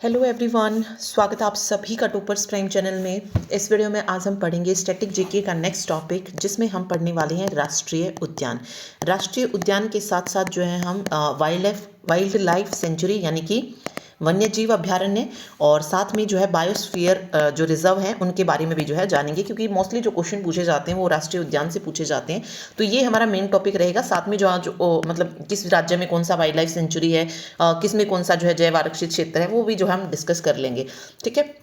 Hello everyone, स्वागत है आप सभी का टॉपर्स प्राइम चैनल में। इस वीडियो में आज हम पढ़ेंगे स्टैटिक जीके का नेक्स्ट टॉपिक, जिसमें हम पढ़ने वाले हैं राष्ट्रीय उद्यान। राष्ट्रीय उद्यान के साथ साथ जो है हम वाइल्ड लाइफ सेंचुरी यानी कि वन्य जीव अभ्यारण्य और साथ में जो है बायोस्फीयर जो रिजर्व हैं उनके बारे में भी जो है जानेंगे, क्योंकि मोस्टली जो क्वेश्चन पूछे जाते हैं वो राष्ट्रीय उद्यान से पूछे जाते हैं। तो ये हमारा मेन टॉपिक रहेगा। साथ में मतलब किस राज्य में कौन सा वाइल्ड लाइफ सेंचुरी है, किस में कौन सा जो है जैव आरक्षित क्षेत्र है, वो भी जो हम डिस्कस कर लेंगे। ठीक है,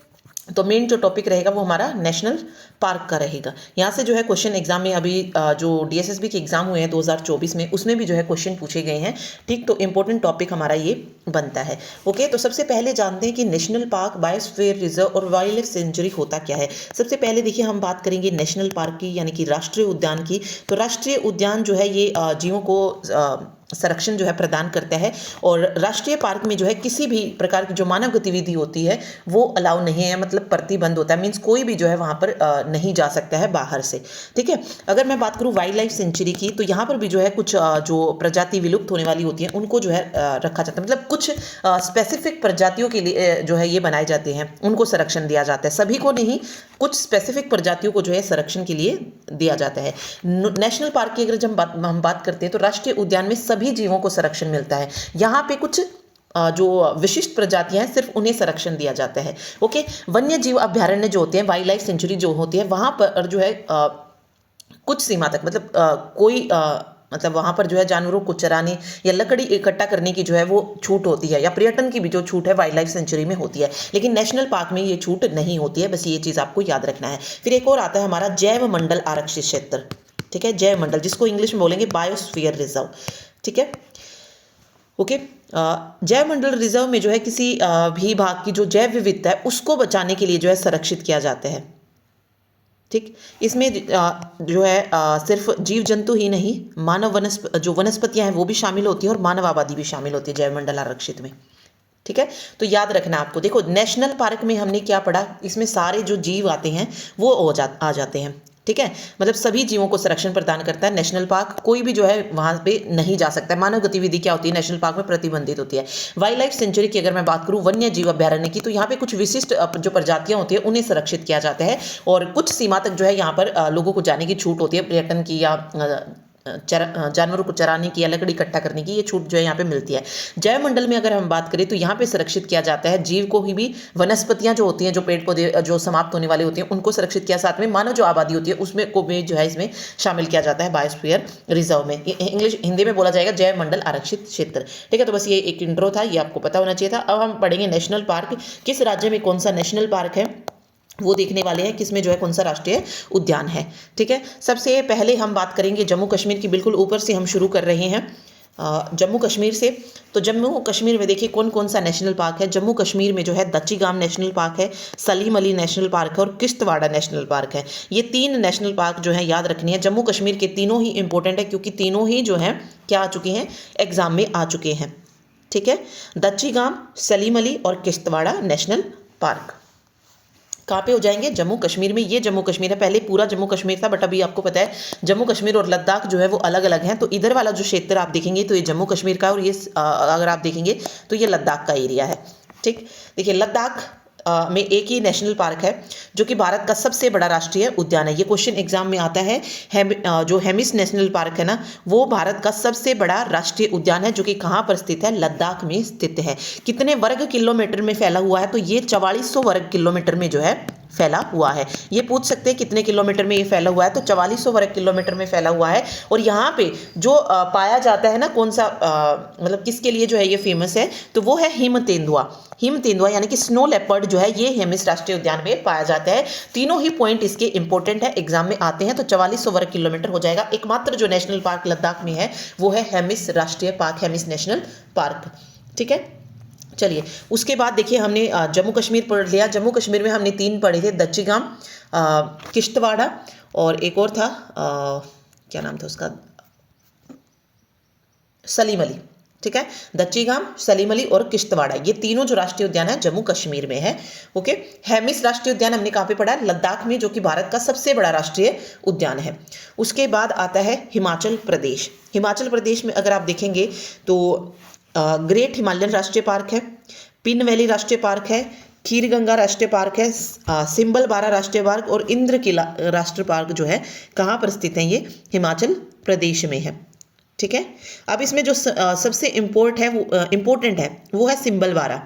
तो मेन जो टॉपिक रहेगा वो हमारा नेशनल पार्क का रहेगा। यहाँ से जो है क्वेश्चन एग्जाम में अभी जो डीएसएसबी के एग्जाम हुए हैं 2024 में, उसमें भी जो है क्वेश्चन पूछे गए हैं। ठीक, तो इंपॉर्टेंट टॉपिक हमारा ये बनता है। ओके, तो सबसे पहले जानते हैं कि नेशनल पार्क, बायोस्फीयर रिजर्व और वाइल्ड लाइफ सेंचुरी होता क्या है। सबसे पहले देखिए हम बात करेंगे नेशनल पार्क की यानी कि राष्ट्रीय उद्यान की। तो राष्ट्रीय उद्यान जो है ये जीवों को संरक्षण जो है प्रदान करता है, और राष्ट्रीय पार्क में जो है किसी भी प्रकार की जो मानव गतिविधि होती है वो अलाउ नहीं है, मतलब प्रतिबंध होता है। मीन्स कोई भी जो है वहाँ पर नहीं जा सकता है बाहर से। ठीक है, अगर मैं बात करूँ वाइल्ड लाइफ सेंचुरी की, तो यहाँ पर भी जो है कुछ जो प्रजाति विलुप्त होने वाली होती है उनको जो है रखा जाता है। मतलब कुछ स्पेसिफिक प्रजातियों के लिए जो है ये बनाए जाते हैं, उनको संरक्षण दिया जाता है। सभी को नहीं, कुछ स्पेसिफिक प्रजातियों को जो है संरक्षण के लिए दिया जाता है। नेशनल पार्क की अगर जब हम बात करते हैं तो राष्ट्रीय उद्यान में सभी जीवों को संरक्षण मिलता है। यहाँ पे कुछ जो विशिष्ट प्रजातियां हैं सिर्फ उन्हें संरक्षण दिया जाता है। ओके, वन्य जीव अभ्यारण्य जो होते हैं, वाइल्ड लाइफ सेंचुरी जो होती है, वहां पर जो है कुछ सीमा तक मतलब वहां पर जो है जानवरों को चराने या लकड़ी इकट्ठा करने की जो है वो छूट होती है, या पर्यटन की भी जो छूट है वाइल्ड लाइफ सेंचुरी में होती है। लेकिन नेशनल पार्क में ये छूट नहीं होती है, बस ये चीज़ आपको याद रखना है। फिर एक और आता है हमारा जैव मंडल आरक्षित क्षेत्र। ठीक है, जैव मंडल, जिसको इंग्लिश में बोलेंगे बायोस्फीयर रिजर्व। ठीक है, ओके, जैव मंडल रिजर्व में जो है किसी भी भाग की जो जैव विविधता है उसको बचाने के लिए जो है संरक्षित किया जाता है। ठीक, इसमें जो है सिर्फ जीव जंतु ही नहीं, मानव जो वनस्पतियां हैं वो भी शामिल होती हैं और मानव आबादी भी शामिल होती है जैव मंडल आरक्षित में। ठीक है, तो याद रखना आपको। देखो नेशनल पार्क में हमने क्या पढ़ा, इसमें सारे जो जीव आते हैं वो आ जाते हैं। ठीक है, मतलब सभी जीवों को संरक्षण प्रदान करता है नेशनल पार्क। कोई भी जो है वहां पे नहीं जा सकता है। मानव गतिविधि क्या होती है नेशनल पार्क में, प्रतिबंधित होती है। वाइल्ड लाइफ सेंचुरी की अगर मैं बात करूं, वन्य जीव अभ्यारण्य की, तो यहाँ पे कुछ विशिष्ट जो प्रजातियां होती है उन्हें संरक्षित किया जाता है, और कुछ सीमा तक जो है यहाँ पर लोगों को जाने की छूट होती है, पर्यटन की या जानवरों को चराने की या लकड़ी इकट्ठा करने की, ये छूट जो है यहाँ पे मिलती है। जैव मंडल में अगर हम बात करें तो यहाँ पे संरक्षित किया जाता है जीव को ही भी, वनस्पतियां जो होती हैं, जो पेड़ पौधे जो समाप्त होने वाले होते हैं उनको संरक्षित किया, साथ में मानव जो आबादी होती है उसमें को भी जो है इसमें शामिल किया जाता है बायोस्फीयर रिजर्व में। इंग्लिश हिंदी में बोला जाएगा जैव मंडल आरक्षित क्षेत्र। ठीक है, तो बस ये एक इंट्रो था, ये आपको पता होना चाहिए था। अब हम पढ़ेंगे नेशनल पार्क। किस राज्य में कौन सा नेशनल पार्क है वो देखने वाले हैं, किसमें जो है कौन सा राष्ट्रीय उद्यान है। ठीक है, सबसे पहले हम बात करेंगे जम्मू कश्मीर की। बिल्कुल ऊपर से हम शुरू कर रहे हैं जम्मू कश्मीर से। तो जम्मू कश्मीर में देखिए कौन कौन सा नेशनल पार्क है। जम्मू कश्मीर में जो है दच्चीगाम नेशनल पार्क है, सलीम अली नेशनल पार्क है और किश्तवाड़ा नेशनल पार्क है। ये 3 नेशनल पार्क जो है याद रखनी है। जम्मू कश्मीर के तीनों ही इंपॉर्टेंट है, क्योंकि तीनों ही जो है क्या आ चुके हैं, एग्जाम में आ चुके हैं। ठीक है, दच्चीगाम, सलीम अली और किश्तवाड़ा नेशनल पार्क कहाँ पे हो जाएंगे, जम्मू कश्मीर में। ये जम्मू कश्मीर है, पहले पूरा जम्मू कश्मीर था, बट अभी आपको पता है जम्मू कश्मीर और लद्दाख जो है वो अलग अलग हैं। तो इधर वाला जो क्षेत्र आप देखेंगे तो ये जम्मू कश्मीर का, और ये अगर आप देखेंगे तो ये लद्दाख का एरिया है। ठीक, देखिए लद्दाख में एक ही नेशनल पार्क है जो कि भारत का सबसे बड़ा राष्ट्रीय उद्यान है। ये क्वेश्चन एग्जाम में आता है। जो हेमिस नेशनल पार्क है ना, वो भारत का सबसे बड़ा राष्ट्रीय उद्यान है, जो कि कहाँ पर स्थित है, लद्दाख में स्थित है। कितने वर्ग किलोमीटर में फैला हुआ है, तो ये 4400 वर्ग किलोमीटर में जो है फैला हुआ है। ये पूछ सकते हैं कितने किलोमीटर में ये फैला हुआ है, तो 4400 वर्ग किलोमीटर में फैला हुआ है। और यहाँ पे जो पाया जाता है ना, कौन सा मतलब किसके लिए जो है ये फेमस है, तो वो है हिम तेंदुआ। हिम तेंदुआ यानी कि स्नो लेपर्ड जो है ये हेमिस राष्ट्रीय उद्यान में पाया जाता है। तीनों ही पॉइंट इसके इंपॉर्टेंट है, एग्जाम में आते हैं। तो 4400 वर्ग किलोमीटर हो जाएगा। एकमात्र जो नेशनल पार्क लद्दाख में है वो है हेमिस राष्ट्रीय पार्क, हेमिस नेशनल पार्क। ठीक है, चलिए उसके बाद देखिए हमने जम्मू कश्मीर पढ़ लिया। जम्मू कश्मीर में हमने 3 पढ़े थे, दच्चीगाम, किश्तवाड़ा और एक और था क्या नाम था उसका, सलीम अली। ठीक है, दच्चीगाम, सलीम अली और किश्तवाड़ा, ये तीनों जो राष्ट्रीय उद्यान है जम्मू कश्मीर में है। ओके, हेमिस राष्ट्रीय उद्यान हमने कहाँ पे पढ़ा, लद्दाख में, जो कि भारत का सबसे बड़ा राष्ट्रीय उद्यान है। उसके बाद आता है हिमाचल प्रदेश। हिमाचल प्रदेश में अगर आप देखेंगे तो ग्रेट हिमालयन राष्ट्रीय पार्क है, पिन वैली राष्ट्रीय पार्क है, खीर गंगा राष्ट्रीय पार्क है, सिंबल बारा राष्ट्रीय पार्क और इंद्र किला राष्ट्रीय पार्क जो है कहाँ पर स्थित है, ये हिमाचल प्रदेश में है। ठीक है, अब इसमें जो सबसे इम्पोर्टेंट है वो है सिंबल बारा,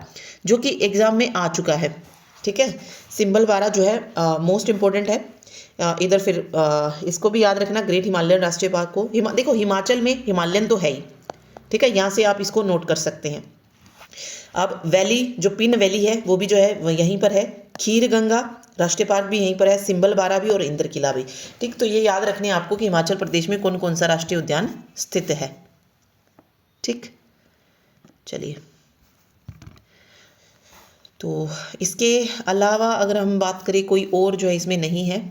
जो कि एग्जाम में आ चुका है। ठीक है, सिंबल बारा जो है मोस्ट इम्पोर्टेंट है। इधर फिर इसको भी याद रखना, ग्रेट हिमालयन राष्ट्रीय पार्क को। देखो हिमाचल में हिमालयन तो है ही, ठीक है, यहाँ से आप इसको नोट कर सकते हैं। अब वैली, जो पिन वैली है वो भी जो है वो यहीं पर है, खीर गंगा राष्ट्रीय पार्क भी यहीं पर है, सिंबल बारा भी और इंद्र किला भी। ठीक, तो ये याद रखने आपको कि हिमाचल प्रदेश में कौन कौन सा राष्ट्रीय उद्यान स्थित है। ठीक, चलिए, तो इसके अलावा अगर हम बात करें कोई और जो है इसमें नहीं है,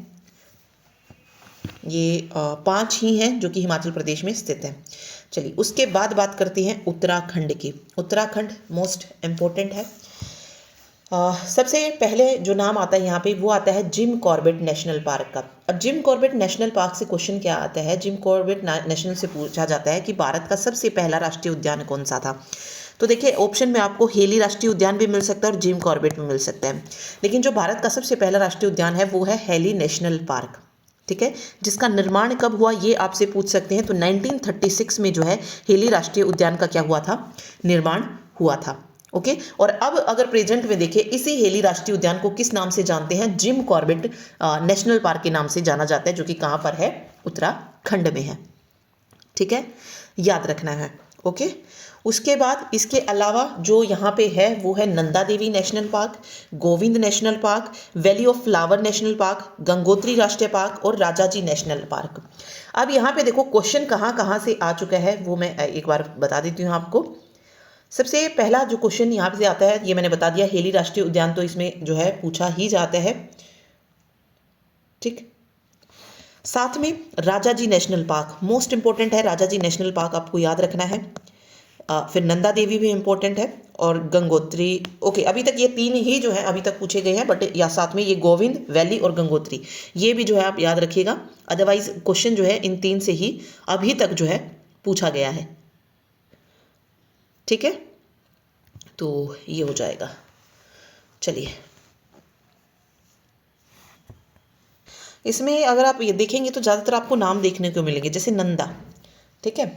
ये 5 ही हैं जो कि हिमाचल प्रदेश में स्थित हैं। चलिए, उसके बाद बात करते हैं उत्तराखंड की। उत्तराखंड मोस्ट इम्पोर्टेंट है। सबसे पहले जो नाम आता है यहाँ पे वो आता है जिम कॉर्बेट नेशनल पार्क का। अब जिम कॉर्बेट नेशनल पार्क से क्वेश्चन क्या आता है, जिम कॉर्बेट नेशनल से पूछा जाता है कि भारत का सबसे पहला राष्ट्रीय उद्यान कौन सा था। तो देखिए, ऑप्शन में आपको हेली राष्ट्रीय उद्यान भी मिल सकता है और जिम कॉर्बेट भी मिल सकता है, लेकिन जो भारत का सबसे पहला राष्ट्रीय उद्यान है वो है हेली नेशनल पार्क। ठीक है, जिसका निर्माण कब हुआ ये आपसे पूछ सकते हैं। तो 1936 में जो है हेली राष्ट्रीय उद्यान का क्या हुआ था, निर्माण हुआ था। ओके, और अब अगर प्रेजेंट में देखें, इसी हेली राष्ट्रीय उद्यान को किस नाम से जानते हैं, जिम कॉर्बेट नेशनल पार्क के नाम से जाना जाता है, जो कि कहाँ पर है, उत्तराखंड में है। ठीक है, याद रखना है। ओके, उसके बाद इसके अलावा जो यहाँ पे है वो है Nanda Devi national park, Govind national park, valley of flower national park, Gangotri राष्ट्रीय पार्क और राजाजी नेशनल पार्क। अब यहाँ पे देखो क्वेश्चन कहाँ कहाँ से आ चुका है वो मैं एक बार बता देती हूँ आपको। सबसे पहला जो क्वेश्चन यहाँ से आता है, ये मैंने बता दिया, हेली राष्ट्रीय उद्यान तो इसमें जो है पूछा ही जाता है। ठीक, साथ में Rajaji national park most important है, राजाजी नेशनल पार्क आपको याद रखना है। फिर नंदा देवी भी इंपॉर्टेंट है और गंगोत्री। ओके, अभी तक ये 3 ही जो है अभी तक पूछे गए हैं, बट या साथ में ये गोविंद, वैली और गंगोत्री, ये भी जो है आप याद रखिएगा। अदरवाइज क्वेश्चन जो है इन 3 से ही अभी तक जो है पूछा गया है। ठीक है, तो ये हो जाएगा। चलिए, इसमें अगर आप ये देखेंगे तो ज़्यादातर आपको नाम देखने को मिलेंगे, जैसे नंदा, ठीक है,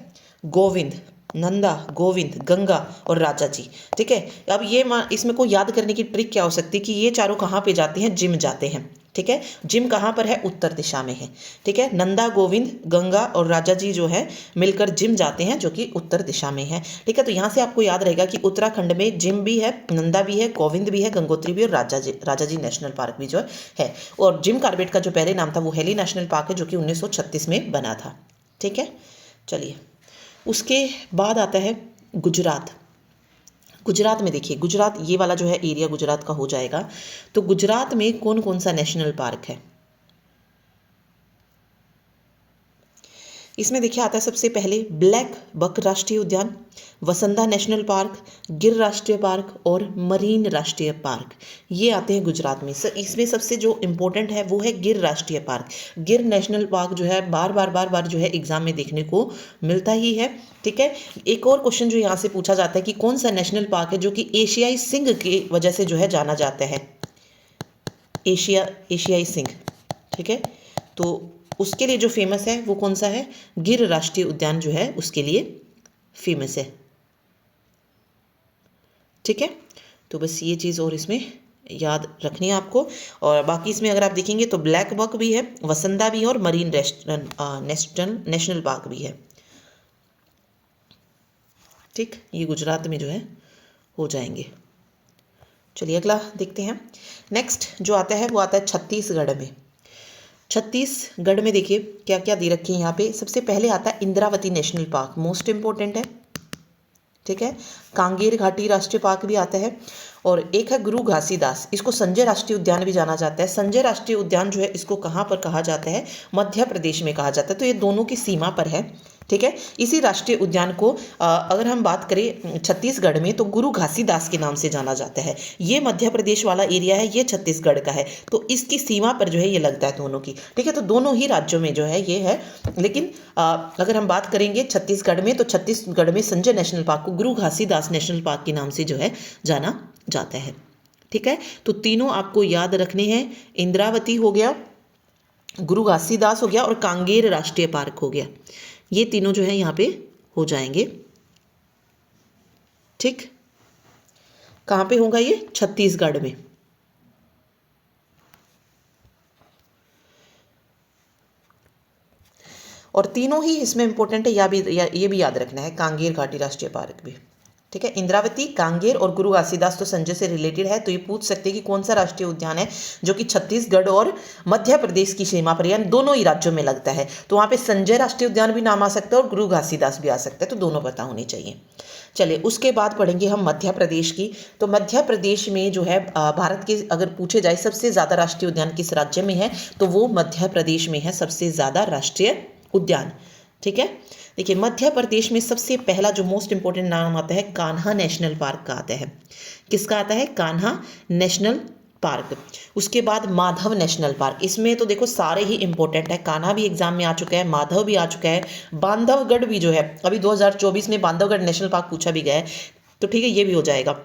गोविंद, नंदा, गोविंद, गंगा और राजा जी। ठीक है, अब ये इसमें को याद करने की ट्रिक क्या हो सकती है कि ये चारों कहाँ पे जाते हैं, जिम जाते हैं। ठीक है, जिम कहाँ पर है, उत्तर दिशा में है। ठीक है, नंदा, गोविंद, गंगा और राजा जी जो है मिलकर जिम जाते हैं, जो कि उत्तर दिशा में है। ठीक है, तो यहाँ से आपको याद रहेगा कि उत्तराखंड में जिम भी है, नंदा भी है, गोविंद भी है, गंगोत्री भी और राजा जी नेशनल पार्क भी जो है। और जिम कॉर्बेट का जो पहले नाम था वो हेली नेशनल पार्क है, जो कि 1936 में बना था। ठीक है, चलिए, उसके बाद आता है गुजरात। गुजरात में देखिए, गुजरात ये वाला जो है एरिया गुजरात का हो जाएगा। तो गुजरात में कौन कौन सा नेशनल पार्क है, इसमें देखिए आता है सबसे पहले ब्लैक बक राष्ट्रीय उद्यान, वसंदा नेशनल पार्क, गिर राष्ट्रीय पार्क और मरीन राष्ट्रीय पार्क, ये आते हैं गुजरात में। इसमें सबसे जो इम्पोर्टेंट है वो है गिर राष्ट्रीय पार्क। गिर नेशनल पार्क जो है बार बार जो है एग्जाम में देखने को मिलता ही है। ठीक है, एक और क्वेश्चन जो यहाँ से पूछा जाता है कि कौन सा नेशनल पार्क है जो कि एशियाई सिंह की वजह से जो है जाना जाता है, एशियाई सिंह। ठीक है, तो उसके लिए जो फेमस है वो कौन सा है, गिर राष्ट्रीय उद्यान जो है उसके लिए फेमस है। ठीक है, तो बस ये चीज़ और इसमें याद रखनी है आपको। और बाकी इसमें अगर आप देखेंगे तो ब्लैक बक भी है, वसंदा भी है और मरीन नेशनल पार्क भी है। ठीक, ये गुजरात में जो है हो जाएंगे। चलिए अगला देखते हैं। नेक्स्ट जो आता है वो आता है छत्तीसगढ़ में। छत्तीसगढ़ में देखिए क्या क्या दे रखे हैं यहाँ पे। सबसे पहले आता है Indravati national park, most important है। ठीक है, कांगेर घाटी राष्ट्रीय पार्क भी आता है और एक है गुरु घासीदास, इसको संजय राष्ट्रीय उद्यान भी जाना जाता है। संजय राष्ट्रीय उद्यान जो है इसको कहाँ पर कहा जाता है, मध्य प्रदेश में कहा जाता है। तो ये दोनों की सीमा पर है। ठीक है, इसी राष्ट्रीय उद्यान को अगर हम बात करें छत्तीसगढ़ में तो गुरु घासीदास के नाम से जाना जाता है। ये मध्य प्रदेश वाला एरिया है, ये छत्तीसगढ़ का है, तो इसकी सीमा पर जो है ये लगता है दोनों की। ठीक है, तो दोनों ही राज्यों में जो है ये है। लेकिन अगर हम बात करेंगे छत्तीसगढ़ में तो छत्तीसगढ़ में संजय नेशनल पार्क को गुरु घासीदास नेशनल पार्क के नाम से जो है जाना जाता है। ठीक है, तो तीनों आपको याद रखने हैं। इंद्रावती हो गया, गुरु घासीदास हो गया और कांगेर राष्ट्रीय पार्क हो गया। ये तीनों जो है यहाँ पे हो जाएंगे। ठीक, कहाँ पे होगा ये? छत्तीसगढ़ में। और तीनों ही इसमें इंपॉर्टेंट है, ये भी याद रखना है, कांगेर घाटी राष्ट्रीय पार्क भी। ठीक है, इंद्रावती, कांगेर और गुरु घासीदास तो संजय से रिलेटेड है, तो ये पूछ सकते हैं कि कौन सा राष्ट्रीय उद्यान है जो कि छत्तीसगढ़ और मध्य प्रदेश की सीमा पर, यानी दोनों ही राज्यों में लगता है। तो वहाँ पे संजय राष्ट्रीय उद्यान भी नाम आ सकता है और गुरु घासीदास भी आ सकता है, तो दोनों पता होनी चाहिए। चलिए, उसके बाद पढ़ेंगे हम मध्य प्रदेश की। तो मध्य प्रदेश में जो है भारत के अगर पूछे जाए सबसे ज़्यादा राष्ट्रीय उद्यान किस राज्य में है, तो वो मध्य प्रदेश में है सबसे ज़्यादा राष्ट्रीय उद्यान। ठीक है, देखिए मध्य प्रदेश में सबसे पहला जो मोस्ट इंपॉर्टेंट नाम आता है, कान्हा नेशनल पार्क का आता है। किसका आता है? Kanha national park. उसके बाद माधव नेशनल पार्क। इसमें तो देखो सारे ही इंपॉर्टेंट है, कान्हा भी एग्जाम में आ चुका है, माधव भी आ चुका है, बांधवगढ़ भी जो है अभी 2024 में बांधवगढ़ नेशनल पार्क पूछा भी गया है, तो ठीक है ये भी हो जाएगा।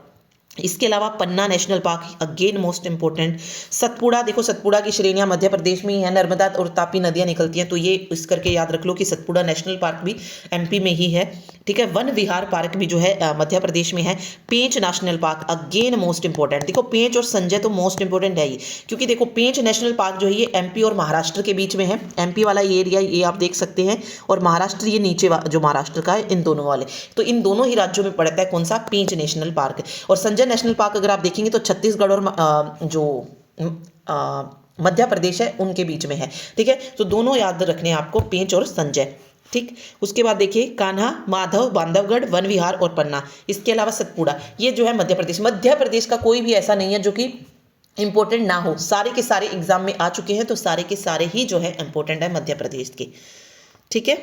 इसके अलावा Panna national park again most important. Satpura, देखो सतपुड़ा की श्रेणियां मध्य प्रदेश में ही है, नर्मदा और तापी नदियां निकलती हैं, तो ये इस करके याद रख लो कि सतपुड़ा नेशनल पार्क भी एमपी में ही है। ठीक है, वन विहार पार्क भी जो है मध्य प्रदेश में है। Pench national park again most important. देखो पेंच और संजय तो मोस्ट इंपॉर्टेंट है ही, क्योंकि देखो पेंच नेशनल पार्क जो है ये एमपी और महाराष्ट्र के बीच में है। एमपी वाला ये एरिया ये आप देख सकते हैं, और महाराष्ट्र ये नीचे जो महाराष्ट्र का है, इन दोनों वाले, तो इन दोनों ही राज्यों में पड़ता है कौन सा? पेंच नेशनल पार्क। और संजय नेशनल पार्क अगर आप देखेंगे तो छत्तीसगढ़ और जो मध्य प्रदेश है उनके बीच में है। ठीक है, तो दोनों याद रखने हैं आपको, पेंच और संजय। ठीक, उसके बाद देखिए कान्हा, माधव, बांधवगढ़, वन विहार और पन्ना। इसके अलावा सतपुड़ा, ये जो है मध्य प्रदेश। मध्य प्रदेश का कोई भी ऐसा नहीं है जो कि इंपॉर्टेंट ना हो, सारे के सारे एग्जाम में आ चुके हैं, तो सारे के सारे ही जो है इंपॉर्टेंट है मध्य प्रदेश के। ठीक है,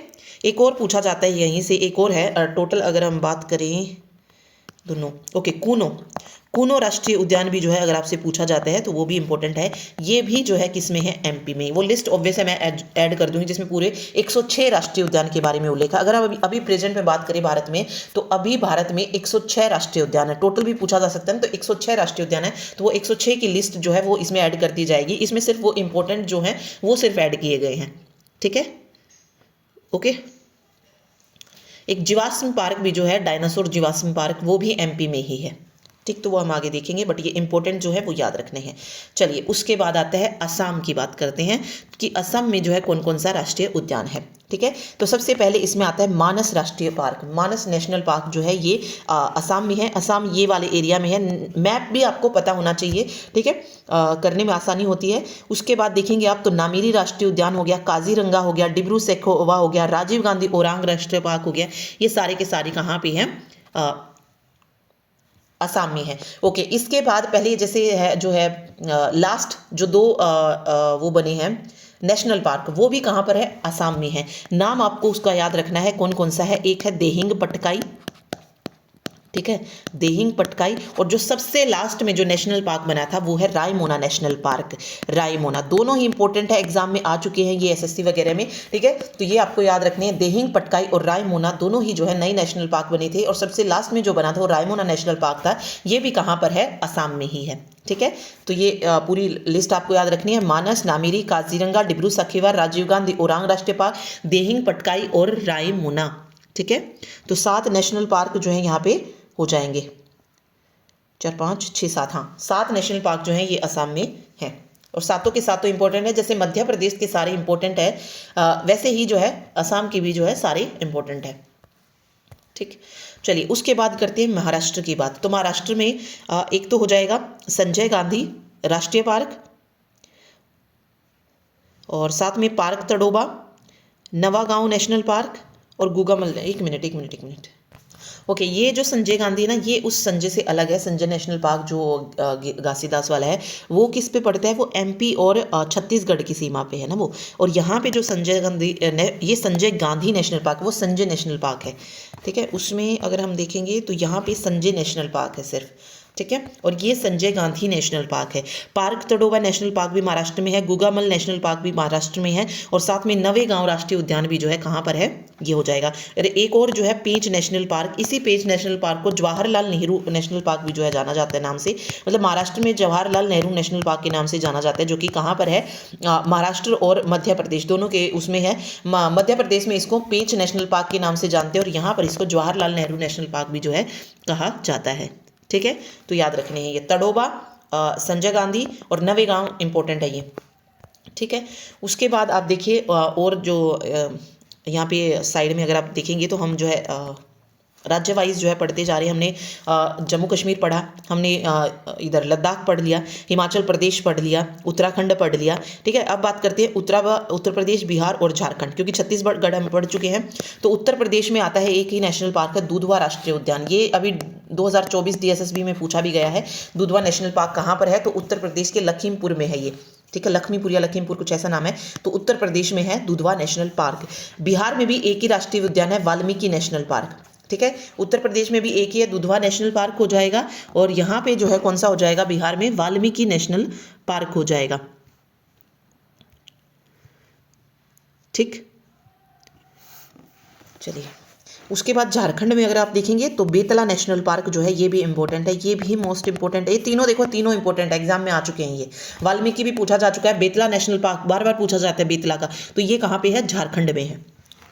एक और पूछा जाता है यहीं से, एक और है टोटल अगर हम बात करें दोनों। ओके, कूनो राष्ट्रीय उद्यान भी जो है अगर आपसे पूछा जाता है तो वो भी इंपॉर्टेंट है। ये भी जो है किस में है? एमपी में। वो लिस्ट ऑब्वियस है मैं ऐड कर दूंगी जिसमें पूरे 106 राष्ट्रीय उद्यान के बारे में उल्लेख है। अगर आप अभी प्रेजेंट में बात करें भारत में, तो अभी भारत में 106 राष्ट्रीय उद्यान है। टोटल भी पूछा जा सकता है ना, तो 106 राष्ट्रीय उद्यान है, तो वो 106 की लिस्ट जो है वो इसमें ऐड कर दी जाएगी। इसमें सिर्फ वो इंपॉर्टेंट जो है वो सिर्फ ऐड किए गए हैं। ठीक है, ओके। एक जीवाश्म पार्क भी जो है, डायनासोर जीवाश्म पार्क, वो भी एमपी में ही है। ठीक, तो वो हम आगे देखेंगे, बट ये इंपॉर्टेंट जो है वो याद रखने हैं। चलिए, उसके बाद आता है असम की बात करते हैं कि असम में जो है कौन कौन सा राष्ट्रीय उद्यान है। ठीक है, तो सबसे पहले इसमें आता है मानस राष्ट्रीय पार्क। मानस नेशनल पार्क जो है ये असम में है। असम ये वाले एरिया में है। मैप भी आपको पता होना चाहिए, ठीक है, करने में आसानी होती है। उसके बाद देखेंगे आप तो नामेरी राष्ट्रीय उद्यान हो गया, काजीरंगा हो गया, डिब्रू सैखोवा हो गया, राजीव गांधी ओरांग राष्ट्रीय पार्क हो गया। ये सारे के सारे कहाँ पे हैं? असम में है। ओके, इसके बाद पहले जैसे है जो है लास्ट जो दो वो बने हैं नेशनल पार्क, वो भी कहाँ पर है? असम में है। नाम आपको उसका याद रखना है कौन कौन सा है। एक है देहिंग पटकाई, ठीक है, देहिंग पटकाई, और जो सबसे लास्ट में जो नेशनल पार्क बना था वो है रायमोना नेशनल पार्क। रायमोना, दोनों ही इंपॉर्टेंट है, एग्जाम में आ चुके हैं ये एसएससी वगैरह में। ठीक है, तो ये आपको याद रखने हैं। देहिंग पटकाई और रायमोना दोनों ही जो है नई नेशनल पार्क बने थे, और सबसे लास्ट में जो बना था वो रायमोना नेशनल पार्क था। ये भी कहाँ पर है? असम में ही है। ठीक है, तो ये पूरी लिस्ट आपको याद रखनी है। मानस, नामेरी, काजीरंगा, डिब्रू सखीवा, राजीव गांधी ओरांग राष्ट्रीय पार्क, देहिंग पटकाई और रायमोना। ठीक है, तो 7 नेशनल पार्क जो है यहाँ पे हो जाएंगे। 4, 5, 6, 7, हाँ 7 नेशनल पार्क जो हैं ये असम में है, और सातों के सातों इंपॉर्टेंट है। जैसे मध्य प्रदेश के सारे इंपॉर्टेंट है, वैसे ही जो है असम के भी जो है सारे इंपॉर्टेंट है। ठीक, चलिए उसके बाद करते हैं महाराष्ट्र की बात। तो महाराष्ट्र में एक तो हो जाएगा संजय गांधी राष्ट्रीय पार्क, और साथ में park Tadoba, Navegaon National park और गुगामल। एक मिनट। ओके, ये जो संजय गांधी है ना, ये उस संजय से अलग है। संजय नेशनल पार्क जो घासीदास वाला है वो किस पे पड़ता है? वो एमपी और छत्तीसगढ़ की सीमा पे है ना वो। और यहाँ पे जो संजय गांधी ये संजय गांधी नेशनल पार्क, वो संजय नेशनल पार्क है। ठीक है, उसमें अगर हम देखेंगे तो यहाँ पे संजय नेशनल पार्क है सिर्फ। ठीक है। और ये संजय गांधी नेशनल पार्क है। पार्क तड़ोबा नेशनल पार्क भी महाराष्ट्र में है, गुगामल नेशनल पार्क भी महाराष्ट्र में है, और साथ में नवेगांव राष्ट्रीय उद्यान भी जो है कहाँ पर है, ये हो जाएगा। और एक और जो है पेंच नेशनल पार्क, इसी पेंच नेशनल पार्क को जवाहरलाल नेहरू नेशनल पार्क भी जो है जाना जाता है नाम से, मतलब महाराष्ट्र में जवाहरलाल नेहरू नेशनल पार्क के नाम से जाना जाता है, जो कि कहाँ पर है, महाराष्ट्र और मध्य प्रदेश दोनों के उसमें है। मध्य प्रदेश में इसको पेंच नेशनल पार्क के नाम से जानते हैं, और यहाँ पर इसको जवाहरलाल नेहरू नेशनल पार्क भी जो है कहा जाता है। ठीक है, तो याद रखने हैं ये तड़ोबा, संजय गांधी और नवेगांव इंपॉर्टेंट है ये। ठीक है, उसके बाद आप देखिए और जो यहाँ पे साइड में अगर आप देखेंगे तो हम जो है राज्य वाइज जो है पढ़ते जा रहे हैं। हमने जम्मू कश्मीर पढ़ा, हमने इधर लद्दाख पढ़ लिया, हिमाचल प्रदेश पढ़ लिया, उत्तराखंड पढ़ लिया। ठीक है, अब बात करते हैं उत्तर प्रदेश, बिहार और झारखंड, क्योंकि छत्तीसगढ़ हम पढ़ चुके हैं। तो उत्तर प्रदेश में आता है एक ही नेशनल पार्क है, दुधवा राष्ट्रीय उद्यान। ये अभी 2024 DSSB में पूछा भी गया है, दुधवा नेशनल पार्क कहाँ पर है, तो उत्तर प्रदेश के लखीमपुर में है ये। ठीक है, लखीमपुर या लखीमपुर कुछ ऐसा नाम है, तो उत्तर प्रदेश में है दुधवा नेशनल पार्क। बिहार में भी एक ही राष्ट्रीय उद्यान है, वाल्मीकि नेशनल पार्क। ठीक है, उत्तर प्रदेश में भी एक ही है, दुधवा नेशनल पार्क हो जाएगा, और यहाँ पे जो है कौन सा हो जाएगा, बिहार में वाल्मीकि नेशनल पार्क हो जाएगा। ठीक, चलिए उसके बाद झारखंड में अगर आप देखेंगे तो बेतला नेशनल पार्क जो है ये भी इंपॉर्टेंट है, ये भी मोस्ट इंपॉर्टेंट है। ये तीनों देखो, तीनों इंपॉर्टेंट एग्जाम में आ चुके हैं। ये वाल्मीकि भी पूछा जा चुका है, बेतला नेशनल पार्क बार बार पूछा जाता है बेतला का, तो ये कहाँ पे है, झारखंड में है।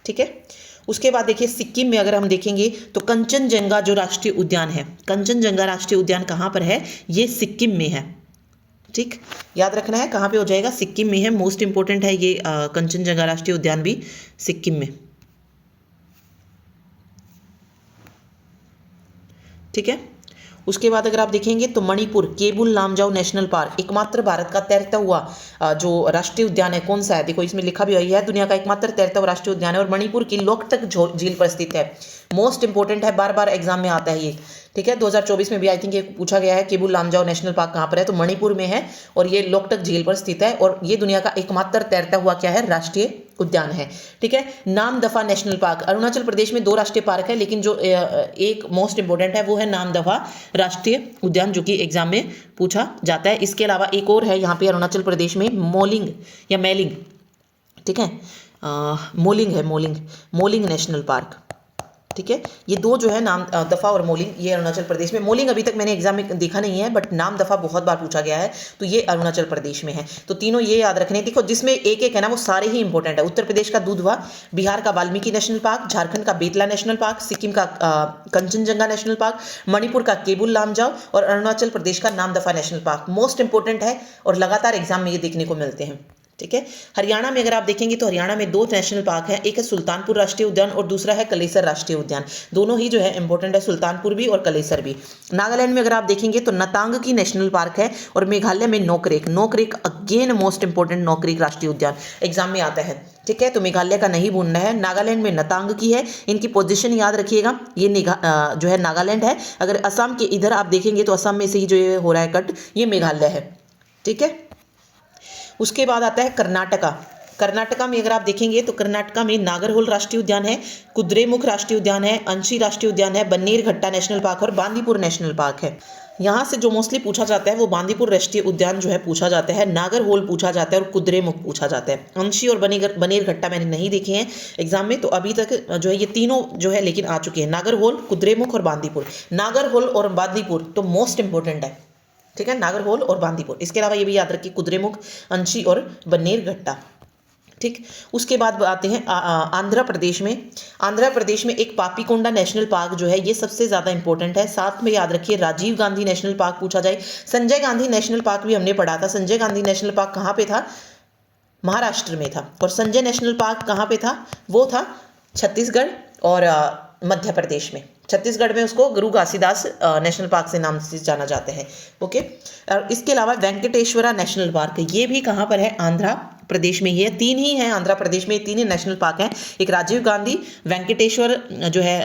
ठीक है, उसके बाद देखिए सिक्किम में अगर हम देखेंगे तो कंचनजंगा जो राष्ट्रीय उद्यान है, कंचनजंगा राष्ट्रीय उद्यान कहाँ पर है, ये सिक्किम में है। ठीक, याद रखना है कहाँ पे हो जाएगा, सिक्किम में है, मोस्ट इंपॉर्टेंट है ये कंचनजंगा राष्ट्रीय उद्यान भी सिक्किम में। ठीक है, उसके बाद अगर आप देखेंगे तो मणिपुर केबुल लामजाओ नेशनल पार्क, एकमात्र भारत का तैरता हुआ जो राष्ट्रीय उद्यान है, कौन सा है, देखो इसमें लिखा भी हुआ है, दुनिया का एकमात्र तैरता हुआ राष्ट्रीय उद्यान है, और मणिपुर की लोकटक झील पर स्थित है। मोस्ट इंपॉर्टेंट है, बार बार एग्जाम में आता है ये। ठीक है, 2024 में भी आई थिंक ये पूछा गया है, केबुल लामजाओ नेशनल पार्क कहाँ पर है, तो मणिपुर में है, और ये लोकटक झील पर स्थित है, और ये दुनिया का एकमात्र तैरता हुआ क्या है, राष्ट्रीय उद्यान है। ठीक है, नामदफा नेशनल पार्क, अरुणाचल प्रदेश में 2 राष्ट्रीय पार्क है, लेकिन जो एक मोस्ट इंपॉर्टेंट है वो है नामदफा राष्ट्रीय उद्यान, जो कि एग्जाम में पूछा जाता है। इसके अलावा एक और है यहाँ पे अरुणाचल प्रदेश में, मोलिंग या मैलिंग। ठीक है, मोलिंग है, मोलिंग नेशनल पार्क। ठीक है, ये 2 जो है नाम दफा और मोलिंग, ये अरुणाचल प्रदेश में। मोलिंग अभी तक मैंने एग्जाम में देखा नहीं है, बट नाम दफा बहुत बार पूछा गया है, तो ये अरुणाचल प्रदेश में है। तो तीनों ये याद रखने, देखो जिसमें एक एक है ना वो सारे ही इंपॉर्टेंट है। उत्तर प्रदेश का दुधवा, बिहार का वाल्मीकि नेशनल पार्क, झारखंड का बेतला नेशनल पार्क, सिक्किम का कंचनजंगा नेशनल पार्क, मणिपुर का केबुल लामजाओ, और अरुणाचल प्रदेश का Namdapha national park. Most important है और लगातार एग्जाम में ये देखने को मिलते हैं। ठीक है, हरियाणा में अगर आप देखेंगे तो हरियाणा में 2 नेशनल पार्क है, एक है सुल्तानपुर राष्ट्रीय उद्यान और दूसरा है कलेसर राष्ट्रीय उद्यान। दोनों ही जो है इंपॉर्टेंट है, सुल्तानपुर भी और कलेसर भी। नागालैंड में अगर आप देखेंगे तो नतांग की नेशनल पार्क है, और मेघालय में Nokrek again most important, Nokrek राष्ट्रीय उद्यान एग्जाम में आता है। ठीक है, तो मेघालय का नहीं भूलना है। नागालैंड में नतांग की है, इनकी पोजीशन याद रखिएगा, ये जो है नागालैंड है। अगर असम के इधर आप देखेंगे तो असम में से ही जो ये हो रहा है कट, ये मेघालय है। ठीक है, उसके बाद आता है कर्नाटका। कर्नाटका में अगर आप देखेंगे तो कर्नाटका में नागरहोल राष्ट्रीय उद्यान है, कुद्रेमुख राष्ट्रीय उद्यान है, अंशी राष्ट्रीय उद्यान है, बन्नेरघट्टा नेशनल पार्क और बांदीपुर नेशनल पार्क है। यहाँ से जो मोस्टली पूछा जाता है वो बांदीपुर राष्ट्रीय उद्यान जो है पूछा जाता है, नागरहोल पूछा जाता है और कुद्रेमुख पूछा जाता है। अंशी और बन्नेरघट्टा मैंने नहीं देखे हैं एग्जाम में, तो अभी तक जो है ये तीनों जो है लेकिन आ चुके हैं, नागरहोल, कुद्रेमुख और बांदीपुर। नागरहोल और बांदीपुर तो मोस्ट इंपॉर्टेंट है। ठीक है, नागरहोल और बांदीपुर। इसके अलावा ये भी याद रखिए कुद्रेमुख, अंशी और बन्नेरघट्टा। ठीक, उसके बाद आते हैं आंध्र प्रदेश में। आंध्र प्रदेश में एक पापीकोंडा नेशनल पार्क जो है ये सबसे ज़्यादा इंपॉर्टेंट है। साथ में याद रखिए राजीव गांधी नेशनल पार्क पूछा जाए। संजय गांधी नेशनल पार्क भी हमने पढ़ा था। संजय गांधी नेशनल पार्क कहाँ पे था, महाराष्ट्र में था, और संजय नेशनल पार्क कहाँ पे था, वो था छत्तीसगढ़ और मध्य प्रदेश में। छत्तीसगढ़ में उसको गुरु घासीदास नेशनल पार्क से नाम से जाना जाता है। ओके, और इसके अलावा वेंकटेश्वरा नेशनल पार्क, ये भी कहाँ पर है, आंध्र प्रदेश में ही है। 3 ही हैं आंध्र प्रदेश में, 3 ही नेशनल पार्क हैं, एक राजीव गांधी, वेंकटेश्वर जो है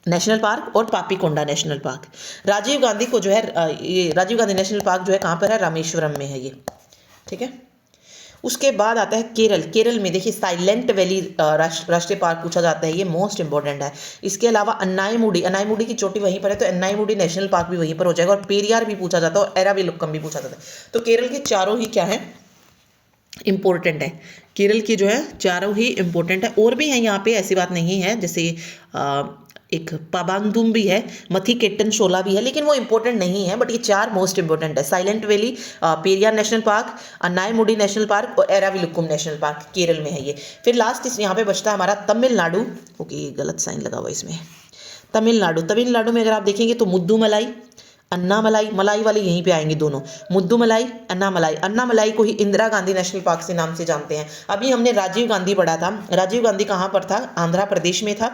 नेशनल पार्क और पापीकोंडा नेशनल पार्क। राजीव गांधी को जो है ये राजीव गांधी नेशनल पार्क जो है कहाँ पर है, रामेश्वरम में है ये। ठीक है, उसके बाद आता है केरल। केरल में देखिए साइलेंट वैली राष्ट्रीय पार्क पूछा जाता है, ये मोस्ट इंपॉर्टेंट है। इसके अलावा अन्नाईमुडी की चोटी वहीं पर है, तो अन्नाईमुडी नेशनल पार्क भी वहीं पर हो जाएगा। और पेरियार भी पूछा जाता है और एराविलुक्कम भी पूछा जाता है। तो केरल के चारों ही क्या है, इम्पोर्टेंट है। केरल के जो है चारों ही इम्पोर्टेंट है। और भी हैं यहाँ पे, ऐसी बात नहीं है, जैसे एक पाबांगदुम भी है, मथिकेट्टन शोला भी है, लेकिन वो इंपॉर्टेंट नहीं है। बट ये चार मोस्ट इंपॉर्टेंट है, silent valley, Periyar national park, Anaimudi national park और एराविलुक्कुम नेशनल पार्क, केरल में है ये। फिर लास्ट इस यहाँ पे बचता है हमारा तमिलनाडु। ओके, ये गलत साइन लगा हुआ इसमें। तमिलनाडु में अगर आप देखेंगे तो मुद्दुमलाई, अन्नामलाई, मलाई वाले यहीं पे आएंगे दोनों, मुद्दुमलाई, अन्नामलाई को ही इंदिरा गांधी नेशनल पार्क से नाम से जानते हैं। अभी हमने राजीव गांधी पढ़ा था, राजीव गांधी कहाँ पर था, आंध्र प्रदेश में था,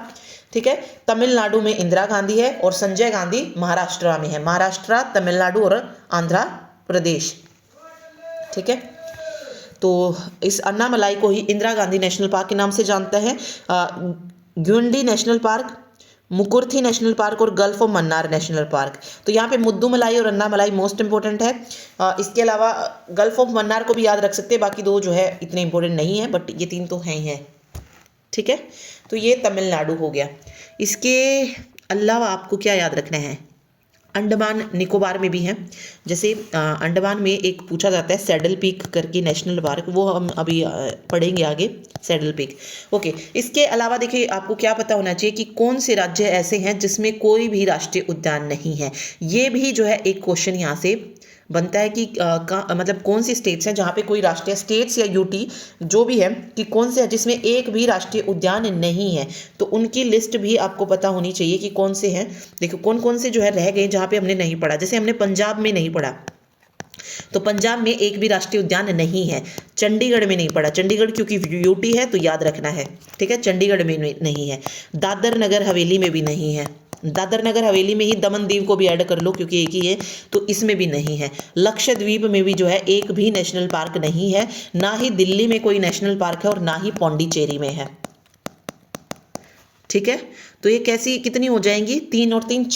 ठीक है। तमिलनाडु में इंदिरा गांधी है और संजय गांधी महाराष्ट्र में है। महाराष्ट्र, तमिलनाडु और आंध्र प्रदेश, ठीक है। तो इस अन्नामलाई को ही इंदिरा गांधी नेशनल पार्क के नाम से जानते हैं। Guindy national park, Mukurthi national park और gulf of Mannar national park. तो यहाँ पे मुद्दुमलाई और अन्नामलाई मोस्ट इंपॉर्टेंट है। इसके अलावा गल्फ ऑफ मन्नार को भी याद रख सकते हैं, बाकी दो जो है इतने इंपॉर्टेंट नहीं है, बट ये तीन तो हैं ही हैं, ठीक है। तो ये तमिलनाडु हो गया। इसके अलावा आपको क्या याद रखना है, अंडमान निकोबार में भी हैं। जैसे अंडमान में एक पूछा जाता है सैडल पीक करके नेशनल पार्क, वो हम अभी पढ़ेंगे आगे, सैडल पीक। ओके, इसके अलावा देखिए आपको क्या पता होना चाहिए कि कौन से राज्य ऐसे हैं जिसमें कोई भी राष्ट्रीय उद्यान नहीं है। ये भी जो है एक क्वेश्चन यहाँ से बनता है कि मतलब कौन सी स्टेट्स हैं जहाँ पे कोई राष्ट्रीय, स्टेट्स या यूटी जो भी है, कि कौन से है जिसमें एक भी राष्ट्रीय उद्यान नहीं है। तो उनकी लिस्ट भी आपको पता होनी चाहिए कि कौन से हैं। देखो कौन कौन से जो है रह गए जहाँ पे हमने नहीं पढ़ा। जैसे हमने पंजाब में नहीं पढ़ा, तो पंजाब में एक भी राष्ट्रीय उद्यान नहीं है। चंडीगढ़ में नहीं पढ़ा, चंडीगढ़ क्योंकि यूटी है तो याद रखना है, ठीक है। चंडीगढ़ में नहीं है। दादर नगर हवेली में भी नहीं है। दादर नगर हवेली में ही दमन दीव को भी ऐड कर लो क्योंकि एक ही है, तो इसमें भी नहीं है। लक्षद्वीप में भी जो है एक भी नेशनल पार्क नहीं है। ना ही दिल्ली में कोई नेशनल पार्क है और ना ही पौंडीचेरी में है, ठीक है। तो ये कैसी कितनी हो जाएंगी, 3 और 3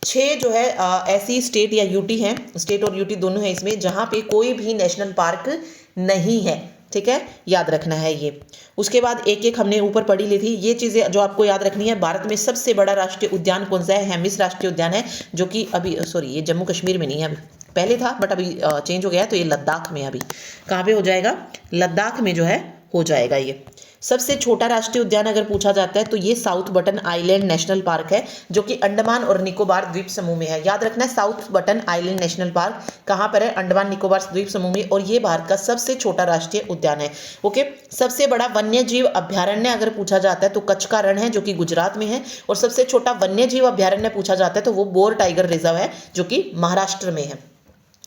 6 जो है ऐसी स्टेट या यूटी हैं, स्टेट और यूटी दोनों है इसमें, जहां पे कोई भी नेशनल पार्क नहीं है, ठीक है। याद रखना है ये। उसके बाद एक एक हमने ऊपर पढ़ी ली थी ये चीज़ें जो आपको याद रखनी है। भारत में सबसे बड़ा राष्ट्रीय उद्यान कौन सा है, हेमिस राष्ट्रीय उद्यान है, जो कि अभी सॉरी ये जम्मू कश्मीर में नहीं है, अभी पहले था बट अभी चेंज हो गया है, तो ये लद्दाख में अभी कहाँ पे हो जाएगा, लद्दाख में जो है हो जाएगा ये। सबसे छोटा राष्ट्रीय उद्यान अगर पूछा जाता है तो ये south button island national park है, जो कि अंडमान और निकोबार द्वीप समूह में है। याद रखना है, south button island national park कहाँ पर है, अंडमान निकोबार द्वीप समूह में, और ये भारत का सबसे छोटा राष्ट्रीय उद्यान है। ओके, सबसे बड़ा वन्य जीव अभ्यारण्य अगर पूछा जाता है तो कच्छ का रण है, जो कि गुजरात में है। और सबसे छोटा वन्य जीव अभ्यारण्य पूछा जाता है तो वो बोर टाइगर रिजर्व है, जो कि महाराष्ट्र में है।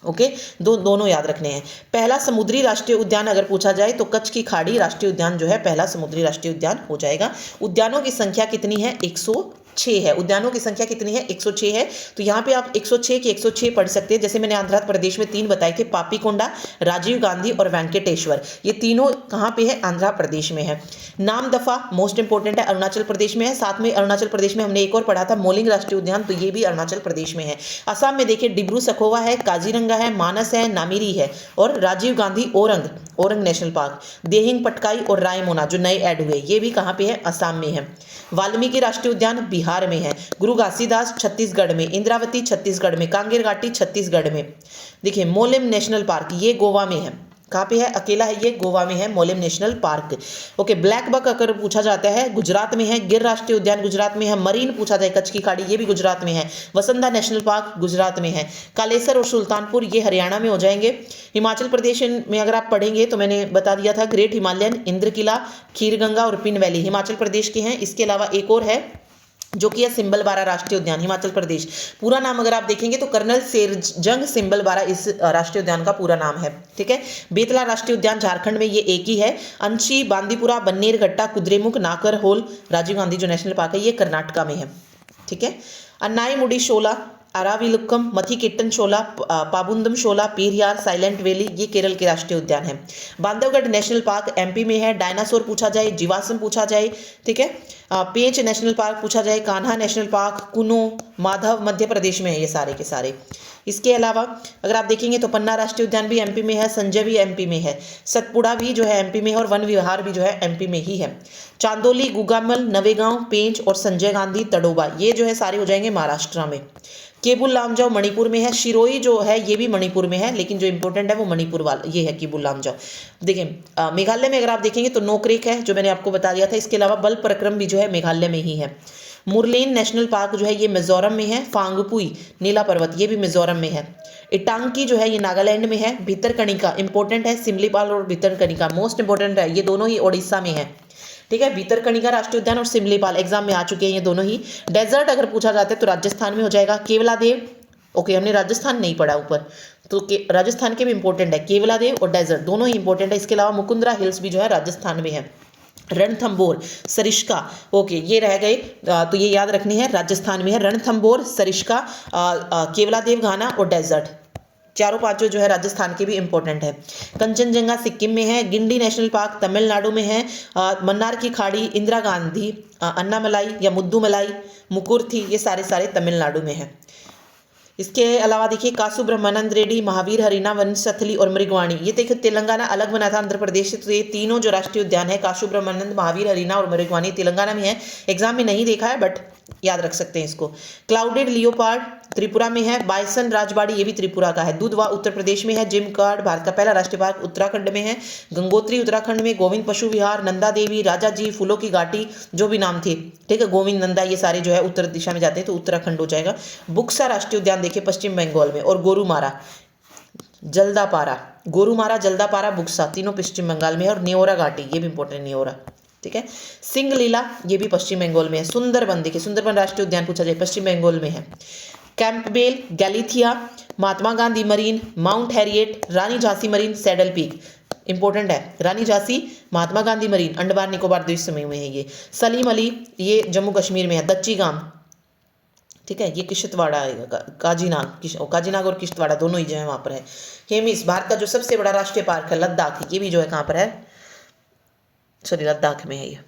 ओके, दोनों याद रखने हैं। पहला समुद्री राष्ट्रीय उद्यान अगर पूछा जाए तो कच्छ की खाड़ी राष्ट्रीय उद्यान जो है पहला समुद्री राष्ट्रीय उद्यान हो जाएगा। उद्यानों की संख्या कितनी है, 106 है। उद्यानों की संख्या कितनी है, 106 है। तो यहाँ पे आप 106 की 106 पढ़ सकते हैं। जैसे मैंने आंध्र प्रदेश में 3 बताए थे, पापीकोंडा, राजीव गांधी और वेंकटेश्वर, ये तीनों कहाँ पे है, आंध्र प्रदेश में है। नामदफा मोस्ट इंपॉर्टेंट है, अरुणाचल प्रदेश में है। साथ में अरुणाचल प्रदेश में हमने एक और पढ़ा था मोलिंग राष्ट्रीय उद्यान, तो ये भी अरुणाचल प्रदेश में है। असम में देखिए डिब्रू सखोवा है, काजीरंगा है, मानस है, नामेरी है, और राजीव गांधी ओरंग नेशनल पार्क, देहिंग पटकाई और रायमोना जो नए ऐड हुए, ये भी कहाँ पे है, असम में है। वाल्मीकि राष्ट्रीय उद्यान बिहार में है। गुरु घासीदास छत्तीसगढ़ में, इंद्रावती छत्तीसगढ़ में, कांगेर घाटी छत्तीसगढ़ में। देखिए मोलिम नेशनल पार्क ये गोवा में है। कहाँ पे है, अकेला है ये, गोवा में है Mollem national park. Okay, black buck अगर पूछा जाता है गुजरात में है। गिर राष्ट्रीय उद्यान गुजरात में है। मरीन पूछा जाए कच्छ की खाड़ी, ये भी गुजरात में है। वसंदा नेशनल पार्क गुजरात में है। कालेसर और सुल्तानपुर ये हरियाणा में हो जाएंगे। हिमाचल प्रदेश में अगर आप पढ़ेंगे तो मैंने बता दिया था, ग्रेट हिमालयन, इंद्रकिला, खीरगंगा और पिन वैली हिमाचल प्रदेश के हैं। इसके अलावा एक और है जो कि है सिंबलबारा राष्ट्रीय उद्यान, हिमाचल प्रदेश। पूरा नाम अगर आप देखेंगे तो कर्नल शेरजंग सिंबलबारा इस राष्ट्रीय उद्यान का पूरा नाम है, ठीक है। बेतला राष्ट्रीय उद्यान झारखंड में, ये एक ही है। अंशी, बांदीपुरा, बन्नेरघट्टा, कुद्रेमुख, नाकर होल, राजीव गांधी जो नेशनल पार्क है, ये कर्नाटका में है, ठीक है। अन्नाईमुडी शोला अराविलुक्कम, मथिकेट्टन शोला, पाबुंदम शोला, पेरियार, साइलेंट वैली, ये केरल के राष्ट्रीय उद्यान है। बांधवगढ़ नेशनल पार्क एमपी में है। डायनासोर पूछा जाए, जीवाश्म पूछा जाए, ठीक है। पेंच नेशनल पार्क पूछा जाए, कान्हा नेशनल पार्क, कुनो, माधव मध्य प्रदेश में है ये सारे के सारे। इसके अलावा अगर आप देखेंगे तो पन्ना राष्ट्रीय उद्यान भी एमपी में है, संजय भी एमपी में है, सतपुड़ा भी जो है एमपी में है और वन विहार भी जो है एमपी में ही है। चांदोली, गुगामल, नवेगांव, पेंच और संजय गांधी तड़ोबा ये जो है सारे हो जाएंगे महाराष्ट्र में। केबुल लामजाओ मणिपुर में है। शिरोई जो है ये भी मणिपुर में है, लेकिन जो इंपॉर्टेंट है वो मणिपुर वाला ये है केबुल लामजाओ। देखिए मेघालय में अगर आप देखेंगे तो नोकरेक है जो मैंने आपको बता दिया था। इसके अलावा बल पराक्रम भी जो है मेघालय में ही है। मुरलेन नेशनल पार्क जो है ये मिजोरम में है। फांगपुई नीला पर्वत ये भी मिजोरम में है। इटांकी जो है ये नागालैंड में है। भीतरकनिका इंपॉर्टेंट है, सिमलीपाल और भीतरकनिका मोस्ट इंपॉर्टेंट है, ये दोनों ही ओडिशा में है, ठीक है। भीतरकनिका राष्ट्रीय उद्यान और सिमलीपाल एग्जाम में आ चुके हैं ये दोनों ही। डेजर्ट अगर पूछा जाता है तो राजस्थान में हो जाएगा। केवलादेव, ओके हमने राजस्थान नहीं पढ़ा ऊपर, तो राजस्थान के भी इंपॉर्टेंट है। केवलादेव और डेजर्ट दोनों ही इंपॉर्टेंट है। इसके अलावा मुकुंदरा हिल्स भी जो है राजस्थान में है। रणथंबोर, सरिस्का, ओके ये रह गए, तो ये याद रखनी है, राजस्थान में है। रणथंबोर, सरिस्का, केवलादेव घाना और डेजर्ट चारों पांचों जो है राजस्थान के भी इंपॉर्टेंट है। कंचनजंगा सिक्किम में है। गिंडी नेशनल पार्क तमिलनाडु में है। मन्नार की खाड़ी, इंदिरा गांधी, अन्नामलाई या मुद्दुमलाई, मुकुर्थी ये सारे सारे तमिलनाडु में है। इसके अलावा देखिए कासु ब्रह्मानंद रेड्डी, महावीर हरिना, वनस्थली और मृगवाणी ये देखिए तेलंगाना अलग बना था आंध्र प्रदेश से, तो ये तीनों जो राष्ट्रीय उद्यान है कासु ब्रह्मानंद, महावीर हरिना और मृगवाणी तेलंगाना में है। एग्जाम में नहीं देखा है बट याद रख सकते हैं इसको। क्लाउडेड लियोपार्ड त्रिपुरा में है। बाइसन राजबाड़ी ये भी त्रिपुरा का है। दुधवा उत्तर प्रदेश में है। जिम कार्ड भारत का पहला राष्ट्रीय पार्क उत्तराखंड में है। गंगोत्री उत्तराखंड में। गोविंद पशु विहार, नंदा देवी, राजा जी, फूलों की घाटी जो भी नाम थे, ठीक है, गोविंद नंदा ये सारे जो है उत्तर दिशा में जाते हैं तो उत्तराखंड हो जाएगा। बुक्सा राष्ट्रीय उद्यान देखिए पश्चिम बंगाल में। और गोरुमारा, जल्दापारा, गोरुमारा, जल्दापारा, बुक्सा तीनों पश्चिम बंगाल में है। और न्योरा घाटी ये भी इंपॉर्टेंट न्योरा, ठीक है। सिंगलीला ये भी पश्चिम बंगाल में है। सुंदरबन देखिए सुंदरबन राष्ट्रीय उद्यान पूछा जाए पश्चिम बंगाल में है। Campbell, Galathea, Mahatma Gandhi marine, Mount Harriet, Rani Jhansi marine, saddle peak important है। रानी झांसी, महात्मा गांधी मरीन अंडमान निकोबार द्वीप समूह में है ये। सलीम अली ये जम्मू कश्मीर में है। दच्ची गांव, ठीक है, ये किश्तवाड़ा आएगा। काजीनाग और किश्तवाड़ा दोनों ही जो है वहां पर है। हेमिस भारत का जो सबसे बड़ा राष्ट्रीय पार्क है लद्दाख, ये भी जो है कहाँ पर है, सॉरी लद्दाख में है ये,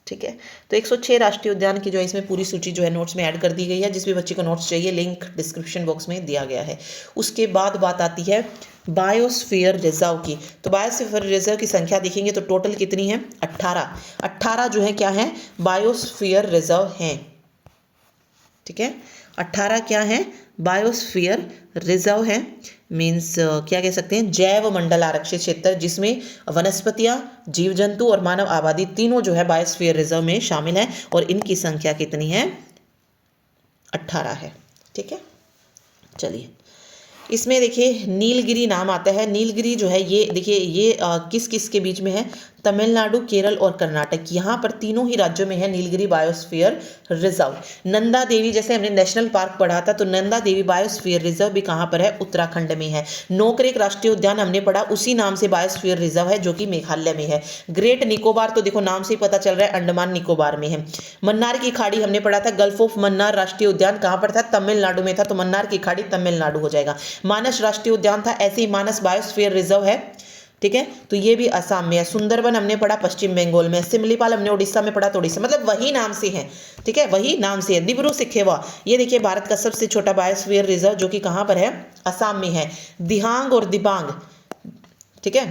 ठीक है। तो 106 राष्ट्रीय उद्यान की जो है इसमें पूरी सूची जो है नोट्स में ऐड कर दी गई है। जिस भी बच्चे को नोट्स चाहिए लिंक डिस्क्रिप्शन बॉक्स में दिया गया है। उसके बाद बात आती है बायोस्फीयर रिजर्व की। तो बायोस्फीयर रिजर्व की संख्या देखेंगे तो टोटल कितनी है, 18 जो है क्या है, बायोस्फीयर रिजर्व हैं, ठीक है। 18 क्या है, बायोस्फीयर रिजर्व है। मीन्स क्या कह सकते हैं, जैव मंडल आरक्षित क्षेत्र जिसमें वनस्पतियां, जीव जंतु और मानव आबादी तीनों जो है बायोस्फीयर रिजर्व में शामिल है। और इनकी संख्या कितनी है, 18 है, ठीक है। चलिए इसमें देखिए नीलगिरी नाम आता है। नीलगिरी जो है ये देखिए ये किस किस के बीच में है, तमिलनाडु, केरल और कर्नाटक, यहाँ पर तीनों ही राज्यों में है नीलगिरी बायोस्फीयर रिजर्व। नंदा देवी जैसे हमने नेशनल पार्क पढ़ा था तो नंदा देवी बायोस्फीयर रिजर्व भी कहाँ पर है, उत्तराखंड में है। नोकरेक राष्ट्रीय उद्यान हमने पढ़ा उसी नाम से बायोस्फीयर रिजर्व है जो कि मेघालय में है। ग्रेट निकोबार तो देखो नाम से ही पता चल रहा है अंडमान निकोबार में है। मन्नार की खाड़ी हमने पढ़ा था, गल्फ ऑफ मन्नार राष्ट्रीय उद्यान कहाँ पर था, तमिलनाडु में था, तो मन्नार की खाड़ी तमिलनाडु हो जाएगा। मानस राष्ट्रीय उद्यान था, ऐसे ही मानस बायोस्फीयर रिजर्व है, ठीक है, तो ये भी असम में है। सुंदरबन हमने पढ़ा पश्चिम बंगाल में। सिमलीपाल हमने उड़ीसा में पढ़ा तो उड़ीसा, मतलब वही नाम से है, ठीक है, वही नाम से है। दिब्रू सिखेवा ये देखिए भारत का सबसे छोटा बायोस्फीयर रिजर्व जो कि कहाँ पर है, असम में है। दिहांग और दिबांग, ठीक है,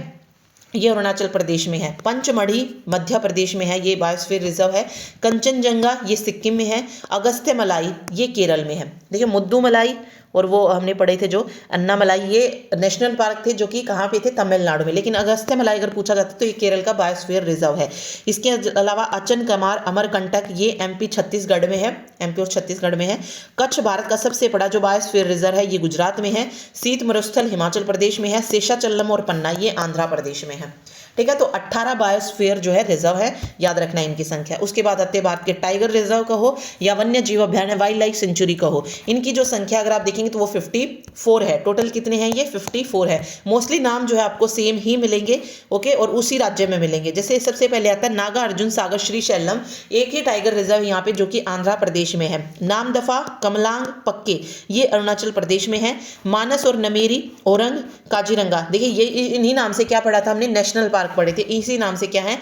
ये अरुणाचल प्रदेश में है। पंचमढ़ी मध्य प्रदेश में है, ये बायोस्फीयर रिजर्व है। कंचनजंगा ये सिक्किम में है। अगस्त्य मलाई ये केरल में है। देखिए मुद्दुमलाई और वो हमने पढ़े थे जो अन्नामलाई ये नेशनल पार्क थे जो कि कहाँ पे थे, तमिलनाडु में, लेकिन अगस्त्य मलाई अगर पूछा जाता तो ये केरल का बायोस्फीयर रिजर्व है। इसके अलावा अचन कमार अमरकंटक ये एमपी छत्तीसगढ़ में है, एमपी और छत्तीसगढ़ में है। कच्छ भारत का सबसे बड़ा जो बायोस्फीयर रिजर्व है ये गुजरात में है। शीत मरुस्थल हिमाचल प्रदेश में है। शेषाचलम और पन्ना ये आंध्र प्रदेश में है। ठीक है। तो 18 बायोस्फीयर जो है रिजर्व है, याद रखना इनकी संख्या। उसके बाद आते हैं भारत के टाइगर रिजर्व कहो या वन्य जीव अभ्यारण्य वाइल्ड लाइफ सेंचुरी कहो, इनकी जो संख्या अगर आप देखेंगे तो वो 54 है। टोटल कितने हैं ये? 54 है। मोस्टली नाम जो है आपको सेम ही मिलेंगे, ओके, और उसी राज्य में मिलेंगे। जैसे सबसे पहले आता है नागा अर्जुन सागर श्री शैलम, एक ही टाइगर रिजर्व यहाँ पे जो कि आंध्र प्रदेश में है। नामदफा, कमलांग, पक्के ये अरुणाचल प्रदेश में है। मानस और नमेरी, औरंग, काजीरंगा, देखिए ये इन्हीं नाम से क्या पढ़ा था हमने? नेशनल पार्क पढ़े थे। इसी नाम से क्या है?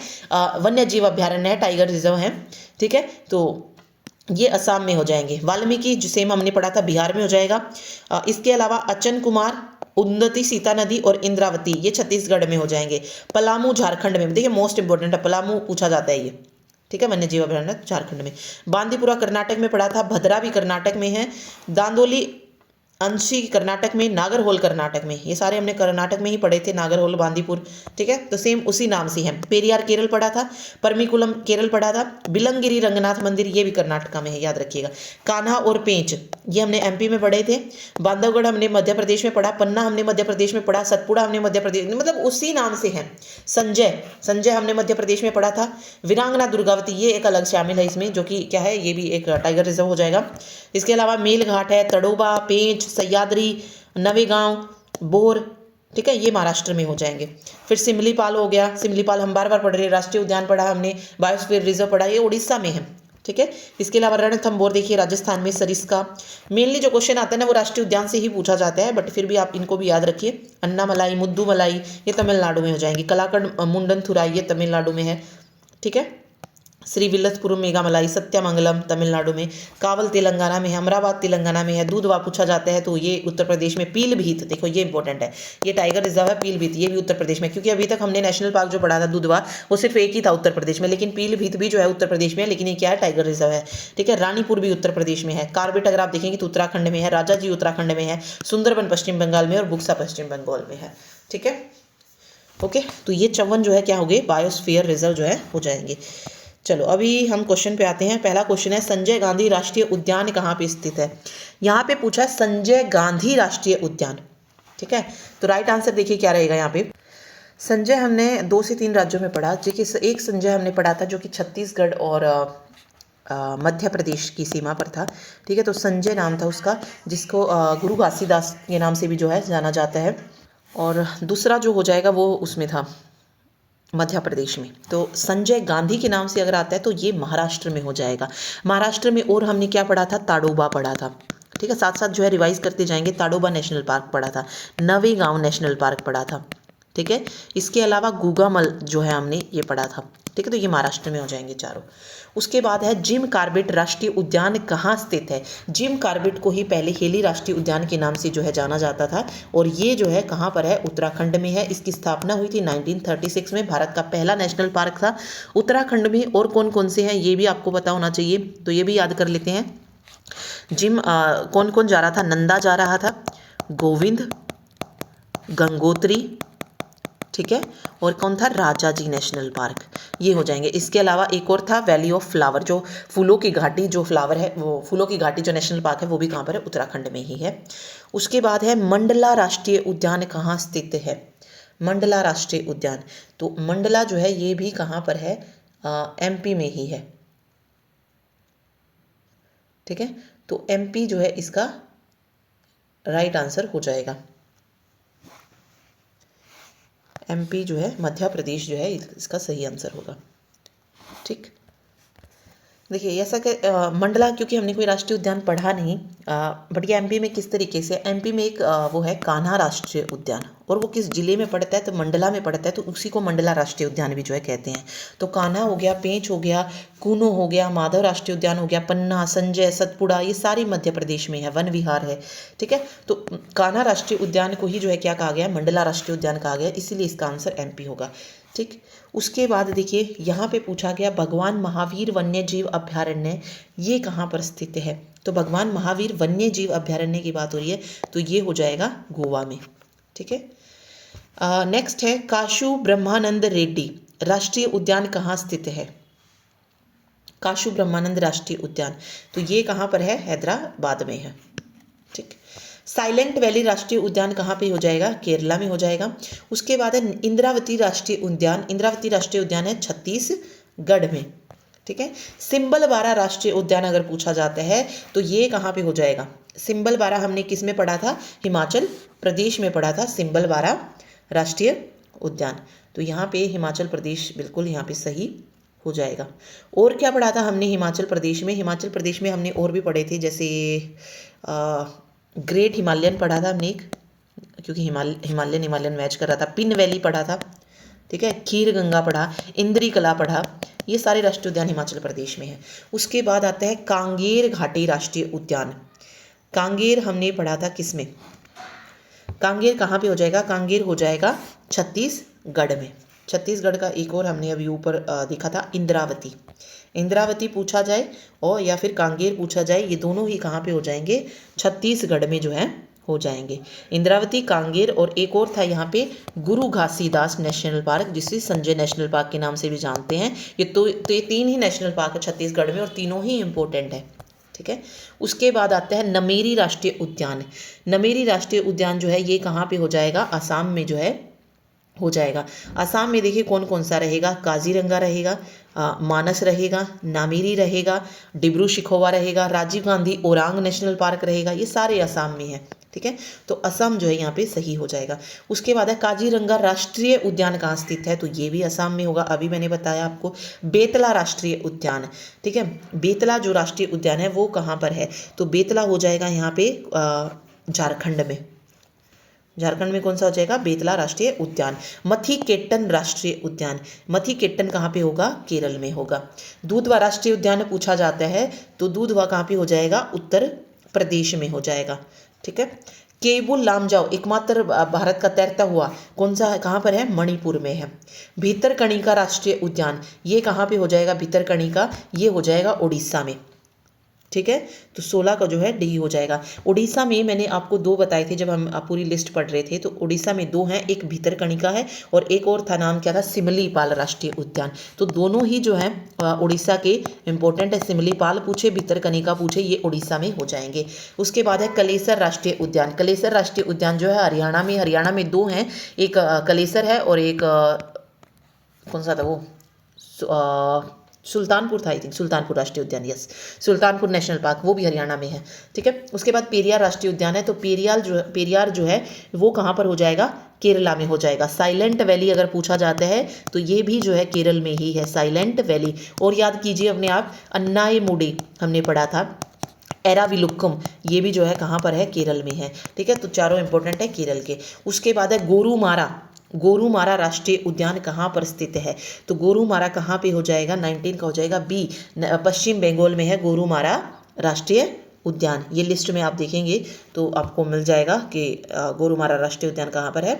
वन्य जीव अभ्यारण्य है, टाइगर रिजर्व है, ठीक है। तो ये असम में हो जाएंगे। वाल्मीकि जो सेम हमने पढ़ा था बिहार में हो जाएगा। इसके अलावा अचन कुमार, उन्नति सीता नदी और इंद्रावती ये छत्तीसगढ़ में हो जाएंगे। पलामू झारखंड में, देखिए मोस्ट इंपोर्टेंट है, पलामू पूछा जाता है ये, ठीक है, वन्य जीव अभ्यारण्य झारखंड में। बांदीपुरा कर्नाटक में पड़ा था, भद्रा भी कर्नाटक में है। दांदोली अंशी कर्नाटक में, नागरहोल कर्नाटक में, ये सारे हमने कर्नाटक में ही पढ़े थे, नागरहोल, बांदीपुर, ठीक है। तो सेम उसी नाम से है। पेरियार केरल पढ़ा था, परमिकुलम केरल पढ़ा था, बिलंगिरी रंगनाथ मंदिर ये भी कर्नाटका में है, याद रखिएगा। कान्हा और पेंच ये हमने एमपी में पढ़े थे। बांधवगढ़ हमने मध्य प्रदेश में पढ़ा, पन्ना हमने मध्य प्रदेश में पढ़ा, सतपुड़ा हमने मध्य प्रदेश, मतलब उसी नाम से है। संजय हमने मध्य प्रदेश में पढ़ा था। वीरांगना दुर्गावती ये एक अलग शामिल है इसमें, जो कि क्या है, ये भी एक टाइगर रिजर्व हो जाएगा। इसके अलावा मेलघाट है, तड़ोबा, पेंच, सह्याद्री, नवेगांव, बोर, ठीक है, ये महाराष्ट्र में हो जाएंगे। फिर सिमलीपाल हो गया, सिमलीपाल हम बार बार पढ़ रहे हैं। राष्ट्रीय उद्यान पढ़ा हमने, बायोस्फीयर रिजर्व पढ़ा, ये उड़ीसा में है, ठीक है। इसके अलावा रणथंभौर देखिए राजस्थान में, सरिस्का। मेनली जो क्वेश्चन आता है ना वो राष्ट्रीय उद्यान से ही पूछा जाता है, बट फिर भी आप इनको भी याद रखिए। अन्नामलाई, मुद्दुमलाई ये तमिलनाडु में हो जाएंगे। कलाकड़ मुंडनथुराई ये तमिलनाडु में है, ठीक है। श्रीविल्लपुरम मेघामलाई, सत्यामंगलम तमिलनाडु में, कावल तेलंगाना में है, अमरावती तेलंगाना में है। दूधवा पूछा जाता है तो ये उत्तर प्रदेश में। पीलभीत देखो ये इंपॉर्टेंट है, ये टाइगर रिजर्व है पीलभीत, ये भी उत्तर प्रदेश में, क्योंकि अभी तक हमने नेशनल पार्क जो पढ़ा था दूधवा वो सिर्फ एक ही था उत्तर प्रदेश में, लेकिन पीलभीत भी जो है उत्तर प्रदेश में है, लेकिन ये क्या है? टाइगर रिजर्व है, ठीक है। रानीपुर भी उत्तर प्रदेश में है। कार्बेट अगर आप देखेंगे तो उत्तराखंड में है, राजाजी उत्तराखंड में है, सुंदरबन पश्चिम बंगाल में और बुक्सा पश्चिम बंगाल में है, ठीक है, ओके। तो ये 54 जो है क्या हो गए? बायोस्फीयर रिजर्व जो है हो जाएंगे। चलो अभी हम क्वेश्चन पे आते हैं। पहला क्वेश्चन है संजय गांधी राष्ट्रीय उद्यान कहाँ पे स्थित है? यहाँ पे पूछा है संजय गांधी राष्ट्रीय उद्यान, ठीक है। तो राइट आंसर देखिए क्या रहेगा यहाँ पे। संजय हमने 2 से 3 राज्यों में पढ़ा, जो एक संजय हमने पढ़ा था जो कि छत्तीसगढ़ और मध्य प्रदेश की सीमा पर था, ठीक है। तो संजय नाम था उसका, जिसको गुरु घासीदास के नाम से भी जो है जाना जाता है। और दूसरा जो हो जाएगा वो उसमें था मध्य प्रदेश में। तो संजय गांधी के नाम से अगर आता है तो ये महाराष्ट्र में हो जाएगा। महाराष्ट्र में और हमने क्या पढ़ा था? ताडोबा पढ़ा था, ठीक है। साथ साथ जो है रिवाइज करते जाएंगे। ताडोबा नेशनल पार्क पढ़ा था, नवेगांव नेशनल पार्क पढ़ा था, ठीक है। इसके अलावा गूगामल जो है हमने ये पढ़ा था, ठीक है। तो ये महाराष्ट्र में हो जाएंगे चारों। उसके बाद है जिम कॉर्बेट राष्ट्रीय उद्यान कहाँ स्थित है? जिम कॉर्बेट को ही पहले हेली राष्ट्रीय उद्यान के नाम से जो है जाना जाता था, और ये जो है कहाँ पर है? उत्तराखंड में है। इसकी स्थापना हुई थी 1936 में। भारत का पहला नेशनल पार्क था उत्तराखंड में। और कौन कौन से हैं ये भी आपको पता होना चाहिए, तो ये भी याद कर लेते हैं। जिम कौन कौन जा रहा था? नंदा जा रहा था, गोविंद, गंगोत्री, ठीक है, और कौन था? राजाजी नेशनल पार्क, ये हो जाएंगे। इसके अलावा एक और था वैली ऑफ फ्लावर, जो फूलों की घाटी, जो फ्लावर है वो फूलों की घाटी जो नेशनल पार्क है वो भी कहाँ पर है? उत्तराखंड में ही है। उसके बाद है मंडला राष्ट्रीय उद्यान कहाँ स्थित है? मंडला राष्ट्रीय उद्यान, तो मंडला जो है ये भी कहाँ पर है? एमपी में ही है, ठीक है। तो एमपी जो है इसका राइट आंसर हो जाएगा। एमपी जो है मध्य प्रदेश जो है इसका सही आंसर होगा, ठीक। देखिए ऐसा कि मंडला, क्योंकि हमने कोई राष्ट्रीय उद्यान पढ़ा नहीं, बट ये एमपी में किस तरीके से, एमपी में एक वो है कान्हा राष्ट्रीय उद्यान, और वो किस जिले में पड़ता है? तो मंडला में पड़ता है, तो उसी को मंडला राष्ट्रीय उद्यान भी जो है कहते हैं। तो कान्हा हो गया, पेंच हो गया, कूनो हो गया, माधव राष्ट्रीय उद्यान हो गया, पन्ना, संजय, सतपुड़ा, ये सारी मध्य प्रदेश में है, वन विहार है, ठीक है। तो कान्हा राष्ट्रीय उद्यान को ही जो है क्या कहा गया? मंडला राष्ट्रीय उद्यान कहा गया, इसीलिए इसका आंसर एमपी होगा, ठीक। उसके बाद देखिए यहाँ पे पूछा गया भगवान महावीर वन्य जीव अभ्यारण्य ये कहाँ पर स्थित है? तो भगवान महावीर वन्य जीव अभ्यारण्य की बात हो रही है, तो ये हो जाएगा गोवा में, ठीक है। नेक्स्ट है काशू ब्रह्मानंद रेड्डी राष्ट्रीय उद्यान कहाँ स्थित है? काशू ब्रह्मानंद राष्ट्रीय उद्यान, तो ये कहाँ पर है? हैदराबाद में है, ठीक। साइलेंट वैली राष्ट्रीय उद्यान कहाँ पे हो जाएगा? केरला में हो जाएगा। उसके बाद है इंद्रावती राष्ट्रीय उद्यान, इंद्रावती राष्ट्रीय उद्यान है छत्तीसगढ़ में, ठीक है। सिंबलबारा राष्ट्रीय उद्यान अगर पूछा जाता है तो ये कहाँ पे हो जाएगा? सिंबलबारा हमने किस में पढ़ा था? हिमाचल प्रदेश में पढ़ा था सिंबलबारा राष्ट्रीय उद्यान। तो यहाँ पे हिमाचल प्रदेश बिल्कुल यहाँ पे सही हो जाएगा। और क्या पढ़ा था हमने हिमाचल प्रदेश में? हिमाचल प्रदेश में हमने और भी पढ़े थे, जैसे ग्रेट हिमालयन पढ़ा था हमने एक, क्योंकि हिमालयन मैच कर रहा था। पिन वैली पढ़ा था, ठीक है। खीर गंगा पढ़ा, इंद्री कला पढ़ा, ये सारे राष्ट्रीय उद्यान हिमाचल प्रदेश में है। उसके बाद आता है कांगेर घाटी राष्ट्रीय उद्यान। कांगेर हमने पढ़ा था किस में? कांगेर कहाँ पे हो जाएगा? कांगेर हो जाएगा छत्तीसगढ़ में। छत्तीसगढ़ का एक और हमने अभी ऊपर देखा था इंद्रावती। इंद्रावती पूछा जाए और या फिर कांगेर पूछा जाए, ये दोनों ही कहाँ पे हो जाएंगे? छत्तीसगढ़ में जो है हो जाएंगे। इंद्रावती, कांगेर और एक और था यहाँ पे गुरु घासीदास नेशनल पार्क, जिसे संजय नेशनल पार्क के नाम से भी जानते हैं। ये तीन ही नेशनल पार्क है छत्तीसगढ़ में और तीनों ही इम्पोर्टेंट है, ठीक है। उसके बाद आता है नमेरी राष्ट्रीय उद्यान। नमेरी राष्ट्रीय उद्यान जो है ये कहाँ पे हो जाएगा? असम में जो है हो जाएगा। असम में देखिए कौन कौन सा रहेगा? काजीरंगा रहेगा, मानस रहेगा, नामेरी रहेगा, डिब्रू शिखोवा रहेगा, राजीव गांधी ओरांग नेशनल पार्क रहेगा, ये सारे असम में है, ठीक है। तो असम जो है यहाँ पे सही हो जाएगा। उसके बाद है काजीरंगा राष्ट्रीय उद्यान कहाँ स्थित है? तो ये भी असम में होगा, अभी मैंने बताया आपको। बेतला राष्ट्रीय उद्यान, ठीक है। बेतला जो राष्ट्रीय उद्यान है वो कहाँ पर है? तो बेतला हो जाएगा यहाँ पे झारखंड में। झारखंड में कौन सा हो जाएगा? बेतला राष्ट्रीय उद्यान। मथीकेट्टन राष्ट्रीय उद्यान, मथीकेट्टन कहाँ पे होगा? केरल में होगा। दूधवा राष्ट्रीय उद्यान पूछा जाता है तो दूधवा कहाँ पे हो जाएगा? उत्तर प्रदेश में हो जाएगा, ठीक है। केबुल लामजाओ एकमात्र भारत का तैरता हुआ कौन सा है? कहाँ पर है? मणिपुर में है। भीतरकनिका राष्ट्रीय उद्यान ये कहाँ पे हो जाएगा? भीतरकनिका ये हो जाएगा उड़ीसा में, ठीक है। तो 16 का जो है डी हो जाएगा। उड़ीसा में मैंने आपको 2 बताए थे जब हम पूरी लिस्ट पढ़ रहे थे, तो उड़ीसा में 2 हैं, एक भीतरकनिका है और एक और था, नाम क्या था? सिमलीपाल राष्ट्रीय उद्यान। तो दोनों ही जो है उड़ीसा के इंपॉर्टेंट है। सिमलीपाल पूछे, भीतरकनिका पूछे, ये उड़ीसा में हो जाएंगे। उसके बाद है कलेसर राष्ट्रीय उद्यान। कलेसर राष्ट्रीय उद्यान जो है हरियाणा में, हरियाणा में 2 हैं, एक कलेसर है और एक कौन सा था वो? सुल्तानपुर था, आई थिंक सुल्तानपुर राष्ट्रीय उद्यान, यस, सुल्तानपुर नेशनल पार्क, वो भी हरियाणा में है, ठीक है। उसके बाद पेरियार राष्ट्रीय उद्यान है, तो पेरियार जो है वो कहाँ पर हो जाएगा? केरला में हो जाएगा। साइलेंट वैली अगर पूछा जाता है तो ये भी जो है केरल में ही है, साइलेंट वैली। और याद कीजिए अपने आप, अन्नायमुडी हमने पढ़ा था, एराविलुक्कम ये भी जो है कहाँ पर है? केरल में है, ठीक है। तो चारों इंपॉर्टेंट है केरल के। उसके बाद है गोरुमारा। गोरुमारा राष्ट्रीय उद्यान कहाँ पर स्थित है? तो गोरुमारा कहाँ पे हो जाएगा? 19 का हो जाएगा बी, पश्चिम बंगाल में है गोरुमारा राष्ट्रीय उद्यान। ये लिस्ट में आप देखेंगे तो आपको मिल जाएगा कि गोरुमारा राष्ट्रीय उद्यान कहाँ पर है?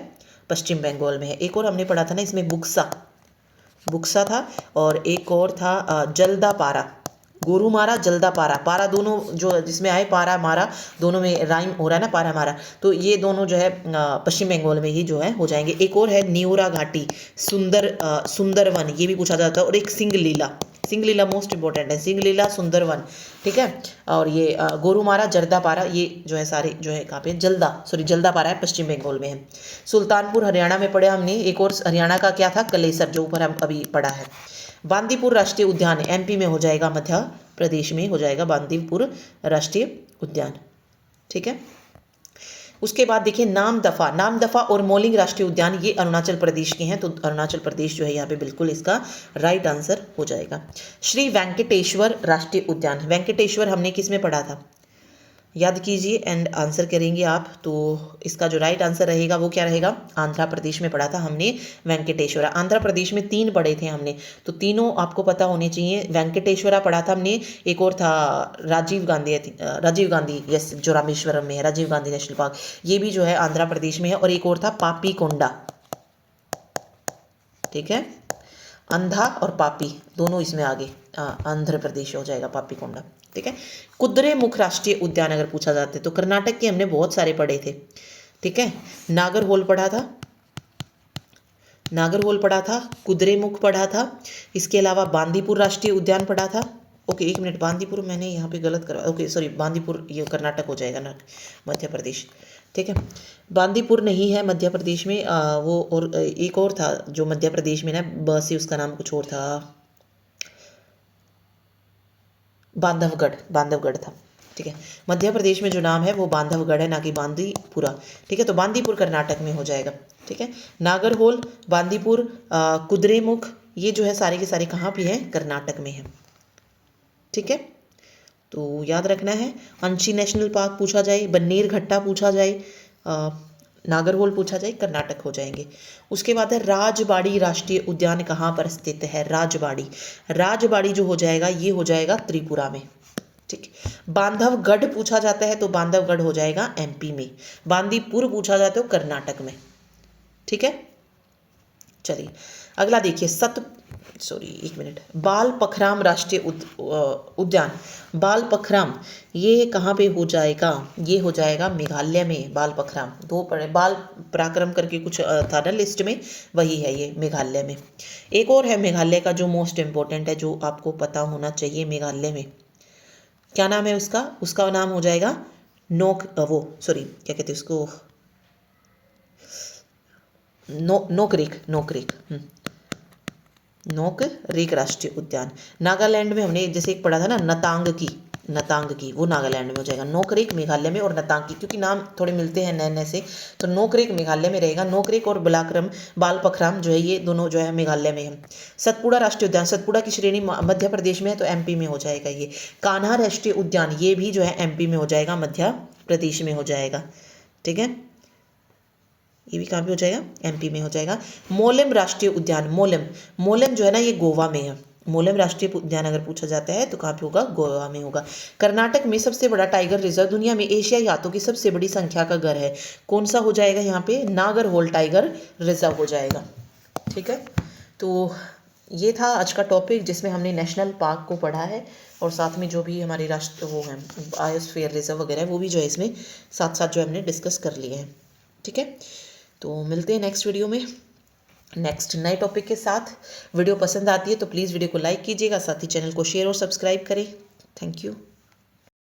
पश्चिम बंगाल में है। एक और हमने पढ़ा था ना इसमें, बुक्सा था और एक और था जल्दापारा। गोरुमारा, जल्दापारा, पारा दोनों जो जिसमें आए, पारा मारा दोनों में राइम हो रहा है ना, पारा मारा, तो ये दोनों जो है पश्चिम बंगाल में ही जो है हो जाएंगे। एक और है न्यूरा घाटी, सुंदरवन, ये भी पूछा जाता है। और एक सिंगलीला मोस्ट इंपॉर्टेंट है, सिंगलीला सुंदरवन, ठीक है। और ये गोरुमारा, जर्दापारा, ये जो है सारे जो है कहाँ पे? जल्दापारा है, पश्चिम बंगाल में है। सुल्तानपुर हरियाणा में पढ़े हमने। एक और हरियाणा का क्या था? कलेसर, जो ऊपर हम अभी पढ़ा है। बांदीपुर राष्ट्रीय उद्यान एमपी में हो जाएगा, मध्य प्रदेश में हो जाएगा बांदीपुर राष्ट्रीय उद्यान, ठीक है। उसके बाद देखिए नामदफा और मोलिंग राष्ट्रीय उद्यान, ये अरुणाचल प्रदेश के हैं, तो अरुणाचल प्रदेश जो है यहाँ पे बिल्कुल इसका राइट आंसर हो जाएगा। श्री वेंकटेश्वर राष्ट्रीय उद्यान, वेंकटेश्वर हमने किस में पढ़ा था? याद कीजिए एंड आंसर करेंगे आप। तो इसका जो राइट आंसर रहेगा वो क्या रहेगा? आंध्र प्रदेश में पढ़ा था हमने वेंकटेश्वरा। आंध्र प्रदेश में 3 पढ़े थे हमने, तो तीनों आपको पता होने चाहिए। वेंकटेश्वरा पढ़ा था हमने, एक और था राजीव गांधी, यस, जो रामेश्वरम में है, राजीव गांधी नेशनल पार्क, ये भी जो है आंध्र प्रदेश में है। और एक और था पापीकोंडा, ठीक है। अंधा और पापी दोनों इसमें आगे आंध्र प्रदेश हो जाएगा, पापीकोंडा, ठीक है। कुद्रेमुख राष्ट्रीय उद्यान अगर पूछा जाता है तो कर्नाटक के हमने बहुत सारे पढ़े थे, ठीक है। नागरहोल पढ़ा था, कुद्रेमुख पढ़ा था, इसके अलावा बांदीपुर राष्ट्रीय उद्यान पढ़ा था, ओके, एक मिनट, बांदीपुर मैंने यहाँ पे गलत करवा, ओके सॉरी, बांदीपुर ये कर्नाटक हो जाएगा ना, मध्य प्रदेश, ठीक है। बांदीपुर नहीं है मध्य प्रदेश में, वो और एक और था जो मध्य प्रदेश में ना, ब से उसका नाम कुछ और था, बांधवगढ़, बांधवगढ़ था, ठीक है। मध्य प्रदेश में जो नाम है वो बांधवगढ़ है, ना कि बांदीपुरा, ठीक है। तो बांदीपुर कर्नाटक में हो जाएगा, ठीक है। नागरहोल, बांदीपुर, कुद्रेमुख, ये जो है सारे के सारे कहाँ पे हैं, कर्नाटक में है, ठीक है। तो याद रखना है, अंशी नेशनल पार्क पूछा जाए, बन्नेर घट्टा पूछा जाए, नागरहोल पूछा जाए, कर्नाटक हो जाएंगे। उसके बाद है राजबाड़ी राष्ट्रीय उद्यान कहाँ पर स्थित है, राजबाड़ी, राजबाड़ी जो हो जाएगा ये हो जाएगा त्रिपुरा में, ठीक है। बांधवगढ़ पूछा जाता है तो बांधवगढ़ हो जाएगा एमपी में, बांदीपुर पूछा जाता है तो कर्नाटक में, ठीक है। चलिए अगला देखिए, एक मिनट, बाल पखराम राष्ट्रीय उद्यान, बाल पखराम ये कहाँ पे हो जाएगा, ये हो जाएगा मेघालय में, बाल पखराम, दो पड़े, बाल पराक्रम करके कुछ था ना लिस्ट में, वही है ये मेघालय में। एक और है मेघालय का जो मोस्ट इम्पोर्टेंट है, जो आपको पता होना चाहिए, मेघालय में क्या नाम है उसका, उसका नाम हो जाएगा क्या कहते हैं उसको, नोकरेक, नोकरेक राष्ट्रीय उद्यान। नागालैंड में हमने जैसे एक पढ़ा था ना, नतांग की, वो नागालैंड में हो जाएगा, नोकरेक मेघालय में, और नतांग की, क्योंकि नाम थोड़े मिलते हैं नए नए से, तो नोकरेक मेघालय में रहेगा, नोकरेक और बाल पखराम जो है ये दोनों जो है मेघालय में है। सतपुड़ा राष्ट्रीय उद्यान, सतपुड़ा की श्रेणी मध्य प्रदेश में है तो एमपी में हो जाएगा ये। कान्हा राष्ट्रीय उद्यान ये भी जो है एमपी में हो जाएगा, मध्य प्रदेश में हो जाएगा, ठीक है। ये भी कहाँ पे हो जाएगा, एमपी में हो जाएगा। मोलेम राष्ट्रीय उद्यान, मोलेम जो है ना ये गोवा में है, मोलेम राष्ट्रीय उद्यान अगर पूछा जाता है तो कहाँ पे होगा, गोवा में होगा। कर्नाटक में सबसे बड़ा टाइगर रिजर्व, दुनिया में एशियाई हाथों की सबसे बड़ी संख्या का घर है, कौन सा हो जाएगा यहाँ पे, नागरहोल टाइगर रिजर्व हो जाएगा, ठीक है। तो ये था आज का टॉपिक जिसमें हमने नेशनल पार्क को पढ़ा है, और साथ में जो भी हमारे राष्ट्र वो हैं बायोस्फीयर रिजर्व वगैरह वो भी जो है इसमें साथ साथ जो हमने डिस्कस कर लिए हैं, ठीक है। तो मिलते हैं नेक्स्ट वीडियो में नेक्स्ट नए टॉपिक के साथ। वीडियो पसंद आती है तो प्लीज़ वीडियो को लाइक कीजिएगा, साथ ही चैनल को शेयर और सब्सक्राइब करें। Thank you.